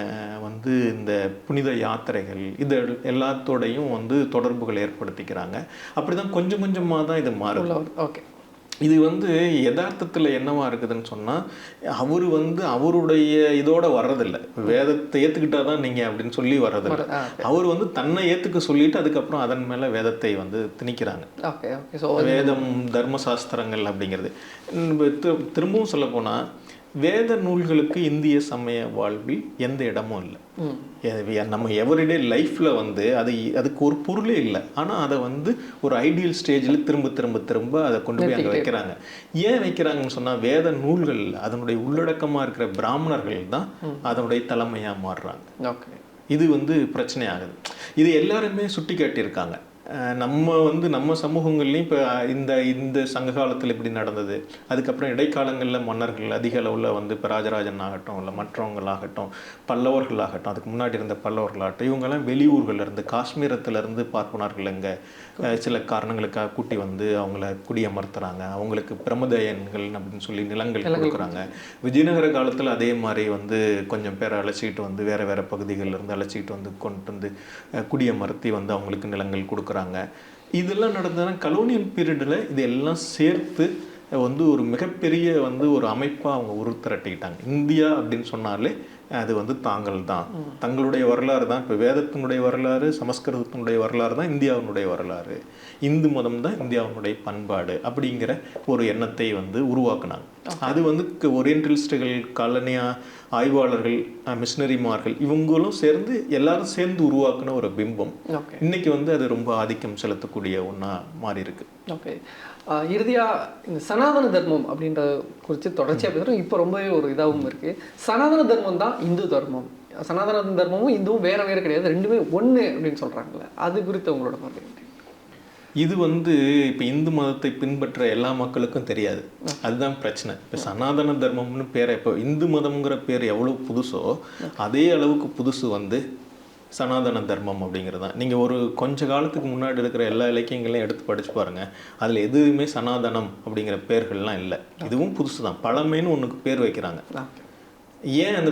வந்து இந்த புனித யாத்திரைகள் இது எல்லாத்தோடையும் வந்து தொடர்புகள் ஏற்படுத்திக்கிறாங்க. அப்படி தான் கொஞ்சம் கொஞ்சமாக தான் இது மாறுது. ஓகே, இது வந்து யதார்த்தத்தில் என்னவா இருக்குதுன்னு சொன்னால், அவர் வந்து அவருடைய இதோட வர்றதில்லை. வேதத்தை ஏற்றுக்கிட்டா தான் நீங்கள் அப்படின்னு சொல்லி வர்றதில்லை. அவர் வந்து தன்னை ஏற்றுக்க சொல்லிட்டு அதுக்கப்புறம் அதன் மேலே வேதத்தை வந்து திணிக்கிறாங்க. வேதம் தர்மசாஸ்திரங்கள் அப்படிங்கிறது. திரும்பவும் சொல்ல போனால் வேத நூல்களுக்கு இந்திய சமய வாழ்வில் எந்த இடமும் இல்லை. நம்ம எவரிடே லைஃப்பில் வந்து அதுக்கு ஒரு பொருளே இல்லை. ஆனால் அதை வந்து ஒரு ஐடியல் ஸ்டேஜில் திரும்ப அதை கொண்டு போய் அங்கே வைக்கிறாங்க. ஏன் வைக்கிறாங்கன்னு சொன்னால், வேத நூல்கள் அதனுடைய உள்ளடக்கமாக இருக்கிற பிராமணர்கள் தான் அதனுடைய தலைமையாக மாறுறாங்க. இது வந்து பிரச்சனை ஆகுது. இது எல்லாருமே சுட்டி காட்டியிருக்காங்க. நம்ம சமூகங்கள்லையும் இப்போ இந்த சங்க காலத்தில் இப்படி நடந்தது. அதுக்கப்புறம் இடைக்காலங்களில் மன்னர்கள் அதிக அளவில் வந்து இப்போ ராஜராஜன் ஆகட்டும், இல்லை மற்றவங்களாகட்டும், பல்லவர்களாகட்டும், அதுக்கு முன்னாடி இருந்த பல்லவர்களாகட்டும், இவங்கெல்லாம் வெளியூர்கள்லேருந்து காஷ்மீரத்துலேருந்து பார்ப்பனார்கள் இங்கே சில காரணங்களுக்காக கூட்டி வந்து அவங்கள குடியமர்த்துறாங்க. அவங்களுக்கு பிரமதயன்கள் அப்படின்னு சொல்லி நிலங்கள் கொடுக்குறாங்க. விஜயநகர காலத்தில் அதே மாதிரி வந்து கொஞ்சம் பேரை அழைச்சிக்கிட்டு வந்து வேறு பகுதிகளிலிருந்து அழைச்சிக்கிட்டு வந்து கொண்டு வந்து குடியமர்த்தி வந்து அவங்களுக்கு நிலங்கள் கொடுக்குறாங்க. இதெல்லாம் நடந்ததுன்னா கலோனியல் பீரியடில் இது எல்லாம் சேர்த்து வந்து ஒரு மிகப்பெரிய வந்து ஒரு அமைப்பாக அவங்க உருத்திரட்டிக்கிட்டாங்க. இந்தியா அப்படின்னு சொன்னாலே அது வந்து தாங்கள் தான், தங்களுடைய வரலாறு தான். இப்போ வேதத்தினுடைய வரலாறு, சமஸ்கிருதத்தினுடைய வரலாறு தான் இந்தியாவினுடைய வரலாறு, இந்து மதம் தான் இந்தியாவினுடைய பண்பாடு அப்படிங்கிற ஒரு எண்ணத்தை வந்து உருவாக்குனாங்க. அது வந்து ஓரியன்டலிஸ்டுகள், காலனியா ஆய்வாளர்கள், மிஷினரிமார்கள் இவங்களும் சேர்ந்து எல்லாரும் சேர்ந்து உருவாக்குன ஒரு பிம்பம் இன்னைக்கு வந்து அது ரொம்ப ஆதிக்கம் செலுத்தக்கூடிய ஒன்றா மாறி இருக்கு. ஓகே, இறுதியாக இந்த சனாதன தர்மம் அப்படின்ற குறித்து தொடர்ச்சியாக பேசுகிறோம். இப்போ ரொம்பவே ஒரு இதாகவும் இருக்குது. சனாதன தர்மம் தான் இந்து தர்மம், சனாதன தர்மமும் இந்துவும் வேறு கிடையாது, ரெண்டுமே ஒன்று அப்படின்னு சொல்கிறாங்களே, அது குறித்து உங்களோட பார்வை? இது வந்து இப்போ இந்து மதத்தை பின்பற்ற எல்லா மக்களுக்கும் தெரியாது, அதுதான் பிரச்சனை. இப்போ சனாதன தர்மம்னு பேரை, இப்போ இந்து மதம்ங்கிற பேர் எவ்வளோ புதுசோ அதே அளவுக்கு புதுசு வந்து சனாதன தர்மம் அப்படிங்கிறது தான். நீங்கள் ஒரு கொஞ்ச காலத்துக்கு முன்னாடி இருக்கிற எல்லா இலக்கியங்களையும் எடுத்து படித்து பாருங்கள், அதில் எதுவுமே சனாதனம் அப்படிங்கிற பேர்கள்லாம் இல்லை. இதுவும் புதுசு தான், பழமைன்னு ஒன்றுக்கு பேர் வைக்கிறாங்க. ஏன் அந்த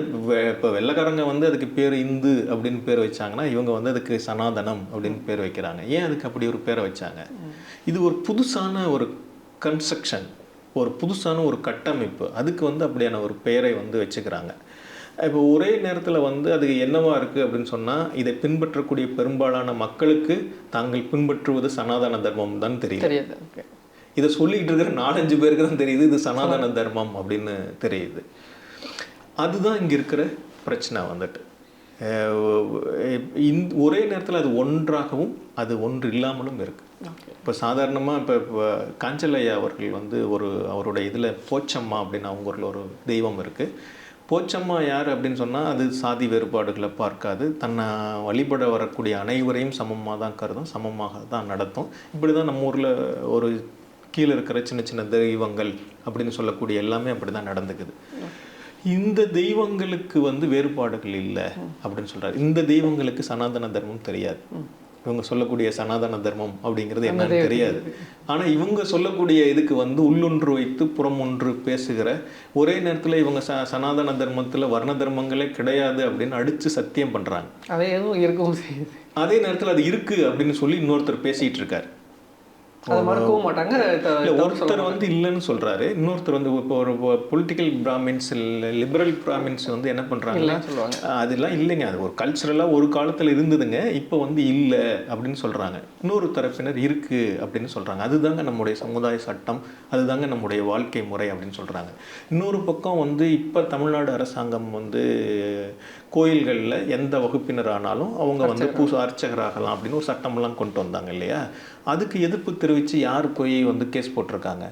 இப்போ வெள்ளைக்காரங்க வந்து அதுக்கு பேர் இந்து அப்படின்னு பேர் வச்சாங்கன்னா, இவங்க வந்து அதுக்கு சனாதனம் அப்படின்னு பேர் வைக்கிறாங்க. ஏன் அதுக்கு அப்படி ஒரு பேரை வச்சாங்க? இது ஒரு புதுசான ஒரு கன்ஸ்ட்ரக்ஷன், ஒரு புதுசான ஒரு கட்டமைப்பு, அதுக்கு வந்து அப்படியான ஒரு பெயரை வந்து வச்சுக்கிறாங்க. இப்போ ஒரே நேரத்தில் வந்து அது என்னவா இருக்குது அப்படின்னு சொன்னால், இதை பின்பற்றக்கூடிய பெரும்பாலான மக்களுக்கு தாங்கள் பின்பற்றுவது சனாதன தர்மம் தான் தெரியுது. இதை சொல்லிக்கிட்டு இருக்கிற 4-5 பேருக்கு தான் தெரியுது இது சனாதன தர்மம் அப்படின்னு தெரியுது. அதுதான் இங்கே இருக்கிற பிரச்சனை வந்துட்டு. ஒரே நேரத்தில் அது ஒன்றாகவும் அது ஒன்று இல்லாமலும் இருக்குது. இப்போ சாதாரணமாக இப்போ காஞ்சலையா அவர்கள் வந்து அவருடைய இதில் போச்சம்மா அப்படின்னு அவங்க ஊரில் ஒரு தெய்வம் இருக்குது. போச்சம்மா யார் அப்படின்னு சொன்னால் அது சாதி வேறுபாடுகளை பார்க்காது, தன்னை வழிபட வரக்கூடிய அனைவரையும் சமமாக தான் கருதும், சமமாக தான் நடத்தும். இப்படி தான் நம்ம ஊரில் ஒரு கீழே இருக்கிற சின்ன சின்ன தெய்வங்கள் அப்படின்னு சொல்லக்கூடிய எல்லாமே அப்படி தான் நடந்துக்குது. இந்த தெய்வங்களுக்கு வந்து வேறுபாடுகள் இல்லை அப்படின்னு சொல்கிறார். இந்த தெய்வங்களுக்கு சனாதன தர்மம் தெரியாது, இவங்க சொல்லக்கூடிய சனாதன தர்மம் அப்படிங்கிறது என்னன்னு தெரியாது. ஆனால் இவங்க சொல்லக்கூடிய இதுக்கு வந்து உள்ளொன்று வைத்து புறம் ஒன்று பேசுகிற, ஒரே நேரத்தில் இவங்க சனாதன தர்மத்தில் வர்ண தர்மங்களே கிடையாது அப்படின்னு அடித்து சத்தியம் பண்ணுறாங்க. அதே எதுவும் இருக்கவும் செய்யுது. அதே நேரத்தில் அது இருக்குது அப்படின்னு சொல்லி இன்னொருத்தர் பேசிகிட்டு இருக்கார். அதை மறக்கவும் மாட்டாங்க. ஒருத்தர் வந்து இல்லைன்னு சொல்றாரு, இன்னொருத்தர் வந்து இப்போ ஒரு பொலிட்டிக்கல் பிராமின்ஸ், லிபரல் பிராமின்ஸ் வந்து என்ன பண்றாங்கன்னா அதெல்லாம் இல்லைங்க, அது ஒரு கல்ச்சரலா ஒரு காலத்துல இருந்ததுங்க, இப்போ வந்து இல்லை அப்படின்னு சொல்றாங்க. இன்னொரு தரப்பினர் இருக்கு அப்படின்னு சொல்றாங்க. அதுதாங்க நம்முடைய சமுதாய சட்டம், அதுதாங்க நம்முடைய வாழ்க்கை முறை அப்படின்னு சொல்றாங்க. இன்னொரு பக்கம் வந்து இப்போ தமிழ்நாடு அரசாங்கம் வந்து கோயில்களில் எந்த வகுப்பினர் ஆனாலும் அவங்க வந்து அர்ச்சகராகலாம் அப்படின்னு ஒரு சட்டம்லாம் கொண்டு வந்தாங்க இல்லையா? அதுக்கு எதிர்ப்பு தெரிவித்து யார் போய் வந்து கேஸ் போட்டிருக்காங்க?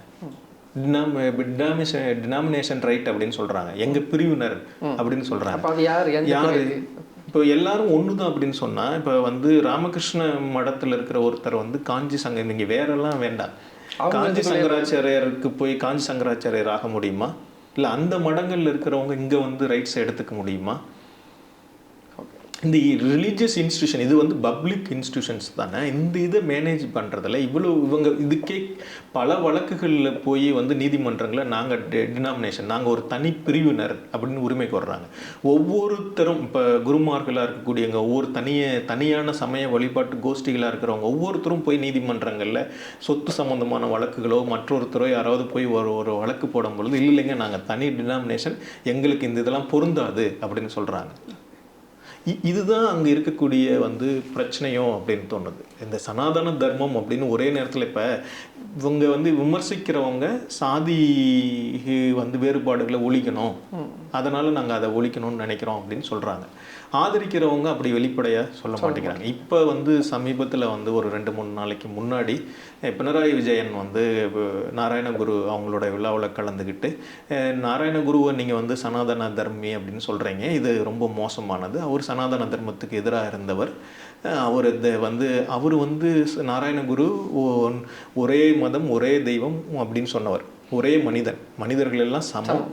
டினாமினேஷன் ரைட் அப்படின்னு சொல்கிறாங்க, எங்கள் பிரிவினர் அப்படின்னு சொல்கிறாங்க. யார் இப்போ எல்லாரும் ஒன்று தான் அப்படின்னு சொன்னால், இப்போ வந்து ராமகிருஷ்ண மடத்தில் இருக்கிற ஒருத்தர் வந்து காஞ்சி சங்க, நீங்கள் வேறெல்லாம் வேண்டாம், காஞ்சி சங்கராச்சாரியருக்கு போய் காஞ்சி சங்கராச்சாரியர் ஆக முடியுமா? இல்லை அந்த மடங்களில் இருக்கிறவங்க இங்கே வந்து ரைட்ஸை எடுத்துக்க முடியுமா? இந்த ரிலீஜியஸ் இன்ஸ்டியூஷன் இது வந்து பப்ளிக் இன்ஸ்டியூஷன்ஸ் தானே, இந்த இதை மேனேஜ் பண்ணுறதில்ல. இவங்க இதுக்கே பல வழக்குகளில் போய் வந்து நீதிமன்றங்களில் நாங்கள் டினாமினேஷன், நாங்கள் ஒரு தனி பிரிவினர் அப்படின்னு உரிமை கோர்றாங்க. ஒவ்வொருத்தரும் இப்போ குருமார்களாக இருக்கக்கூடியவங்க, ஒவ்வொரு தனியான சமய வழிபாட்டு கோஷ்டிகளாக இருக்கிறவங்க ஒவ்வொருத்தரும் போய் நீதிமன்றங்களில் சொத்து சம்மந்தமான வழக்குகளோ மற்றொருத்தரோ யாராவது போய் ஒரு வழக்கு போடும் பொழுது இல்லைங்க நாங்கள் தனி டினாமினேஷன், எங்களுக்கு இந்த இதெல்லாம் பொருந்தாது அப்படின்னு சொல்கிறாங்க. இதுதான் அங்கே இருக்கக்கூடிய வந்து பிரச்சனையோ அப்படின்னு தோணுது. இந்த சனாதன தர்மம் அப்படின்னு ஒரே நேரத்தில் இப்போ இவங்க வந்து விமர்சிக்கிறவங்க சாதி வந்து வேறுபாடுகளை ஒழிக்கணும், அதனால் நாங்கள் அதை ஒழிக்கணும்னு நினைக்கிறோம் அப்படின்னு சொல்கிறாங்க. ஆதரிக்கிறவங்க அப்படி வெளிப்படையாக சொல்ல மாட்டேங்கிறாங்க. இப்போ வந்து சமீபத்தில் வந்து ஒரு 2-3 நாளைக்கு முன்னாடி பினராயி விஜயன் வந்து நாராயணகுரு அவங்களோட விழாவில் கலந்துக்கிட்டு, நாராயணகுருவை நீங்கள் வந்து சனாதன தர்மி அப்படின்னு சொல்கிறீங்க, இது ரொம்ப மோசமானது, அவர் சனாதன தர்மத்துக்கு எதிராக இருந்தவர், அவர் வந்து நாராயணகுரு ஒரே மதம் ஒரே தெய்வம் அப்படின்னு சொன்னவர், ஒரே மனிதர்கள் எல்லாம் சமம்,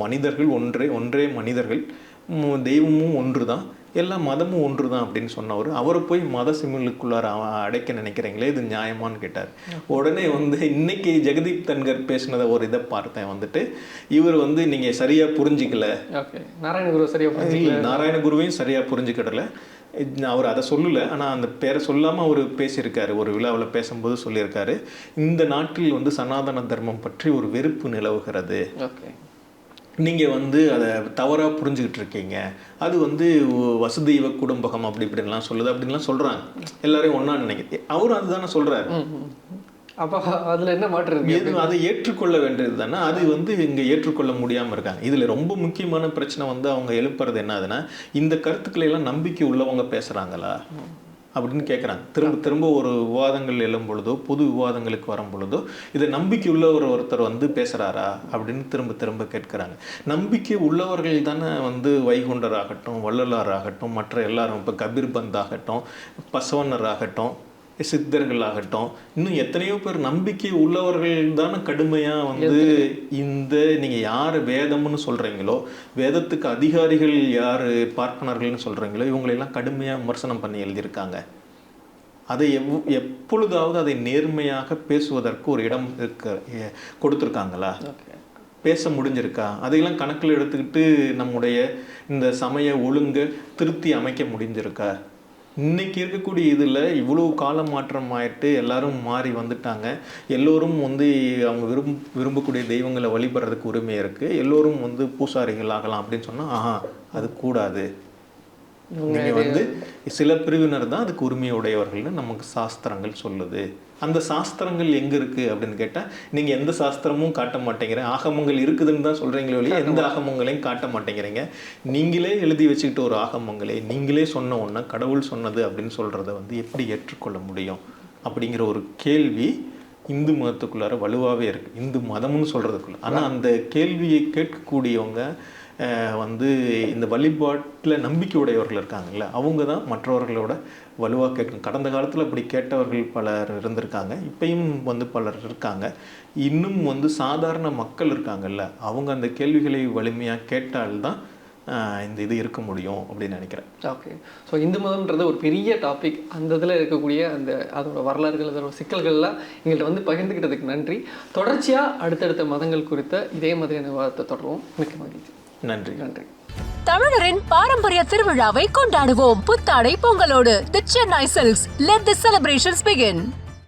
மனிதர்கள் ஒன்றே மனிதர்கள், தெய்வமும் ஒன்று தான், எல்லா மதமும் ஒன்று தான் அப்படின்னு சொன்னவர், அவரை போய் மத சிமிலுக்குள்ளார அடைக்க நினைக்கிறீங்களே, இது நியாயமானு கேட்டார். உடனே வந்து இன்னைக்கு ஜெகதீப் தன்கர் பேசினதை ஒரு இதை பார்த்தேன், வந்துட்டு இவர் வந்து நீங்கள் சரியாக புரிஞ்சிக்கல, நாராயணகுருவையும் சரியாக புரிஞ்சுக்கிடல, அவர் அதை சொல்லலை, ஆனால் அந்த பேரை சொல்லாமல் அவர் பேசியிருக்காரு, ஒரு விழாவில் பேசும்போது சொல்லியிருக்காரு, இந்த நாட்டில் வந்து சனாதன தர்மம் பற்றி ஒரு வெறுப்பு நிலவுகிறது, நீங்கள் வந்து அதை தவறாக புரிஞ்சுக்கிட்டு இருக்கீங்க, அது வந்து வசுதெய்வ குடும்பகம் அப்படி இப்படின்லாம் சொல்லுது அப்படின்லாம் சொல்கிறாங்க, எல்லாரையும் ஒன்றா நினைக்கிறேன், அவரும் அதுதானே சொல்கிறாரு. அப்போ அதில் என்ன மாற்று, அதை ஏற்றுக்கொள்ள வேண்டியது தானே, அது வந்து இங்கே ஏற்றுக்கொள்ள முடியாமல் இருக்காங்க. இதில் ரொம்ப முக்கியமான பிரச்சனை வந்து அவங்க எழுப்புறது என்னதுன்னா, இந்த கருத்துக்களை எல்லாம் நம்பிக்கை உள்ளவங்க பேசுகிறாங்களா அப்படின்னு கேட்குறாங்க. திரும்ப ஒரு விவாதங்கள் எழும் பொழுதோ பொது விவாதங்களுக்கு வரும் பொழுதோ இதை நம்பிக்கை உள்ளவர் ஒருத்தர் வந்து பேசுகிறாரா அப்படின்னு திரும்ப கேட்குறாங்க. நம்பிக்கை உள்ளவர்கள் தானே வந்து வைகுண்டர் ஆகட்டும், வள்ளலார் ஆகட்டும், மற்ற எல்லாரும், இப்போ கபீர் பந்த் ஆகட்டும், பசவண்ணர் ஆகட்டும், சித்தர்கள் ஆகட்டும், இன்னும் எத்தனையோ பேர் நம்பிக்கை உள்ளவர்கள் தானே கடுமையாக வந்து இந்த நீங்கள் யார் வேதம்னு சொல்கிறீங்களோ, வேதத்துக்கு அதிகாரிகள் யார் பார்ப்பனர்கள்னு சொல்கிறீங்களோ, இவங்களெல்லாம் கடுமையாக விமர்சனம் பண்ணி எழுதியிருக்காங்க. அதை எப்பொழுதாவது அதை நேர்மையாக பேசுவதற்கு ஒரு இடம் கொடுத்துருக்காங்களா, பேச முடிஞ்சிருக்கா, அதையெல்லாம் கணக்கில் எடுத்துக்கிட்டு நம்முடைய இந்த சமய ஒழுங்கை திருத்தி அமைக்க முடிஞ்சிருக்கா? இன்னைக்கு இருக்கக்கூடிய இதில் இவ்வளோ கால மாற்றம் ஆயிட்டு எல்லாரும் மாறி வந்துட்டாங்க, எல்லோரும் வந்து அவங்க விரும்பக்கூடிய தெய்வங்களை வழிபடுறதுக்கு உரிமை இருக்குது, எல்லோரும் வந்து பூசாரிகள் ஆகலாம் அப்படின்னு சொன்னால் அது கூடாது, நீங்கள் வந்து சில பிரிவினர் தான் அதுக்கு உரிமையுடையவர்கள்னு நமக்கு சாஸ்திரங்கள் சொல்லுது. அந்த சாஸ்திரங்கள் எங்கே இருக்குது அப்படின்னு கேட்டால் நீங்கள் எந்த சாஸ்திரமும் காட்ட மாட்டேங்கிறேன், ஆகமங்கள் இருக்குதுன்னு தான் சொல்கிறீங்களே ஒழிய எந்த ஆகமங்களையும் காட்ட மாட்டேங்கிறீங்க. நீங்களே எழுதி வச்சுக்கிட்டு ஒரு ஆகமங்களே நீங்களே சொன்ன ஒன்று கடவுள் சொன்னது அப்படின்னு சொல்கிறத வந்து எப்படி ஏற்றுக்கொள்ள முடியும் அப்படிங்கிற ஒரு கேள்வி இந்து மதத்துக்குள்ளார வலுவாகவே இருக்குது, இந்து மதம்னு சொல்கிறதுக்குள்ள. ஆனால் அந்த கேள்வியை கேட்கக்கூடியவங்க வந்து இந்த வழிபாட்டில் நம்பிக்கை உடையவர்கள் இருக்காங்கல்ல, அவங்க தான் மற்றவர்களோட வலுவாக கேட்கணும். கடந்த காலத்தில் அப்படி கேட்டவர்கள் பலர் இருந்திருக்காங்க, இப்பயும் வந்து பலர் இருக்காங்க. இன்னும் வந்து சாதாரண மக்கள் இருக்காங்கல்ல, அவங்க அந்த கேள்விகளை வலிமையாக கேட்டால்தான் இந்த இது இருக்க முடியும் அப்படின்னு நினைக்கிறேன். ஓகே. ஸோ இந்து மதம்ன்றது ஒரு பெரிய டாபிக். அந்த இதில் இருக்கக்கூடிய அதோட வரலாறுகள், அதோட சிக்கல்கள்லாம் எங்கள்கிட்ட வந்து பகிர்ந்துக்கிட்டதுக்கு நன்றி. தொடர்ச்சியாக அடுத்தடுத்த மதங்கள் குறித்த இதே மாதிரியான விவாதத்தை தொடருவோம். மிக்க மகிழ்ச்சி. நன்றி. நன்றி. தமிழரின் பாரம்பரிய திருவிழாவை கொண்டாடுவோம் புத்தாடை பொங்கலோடு. The Chennai Silks. Let the celebrations begin.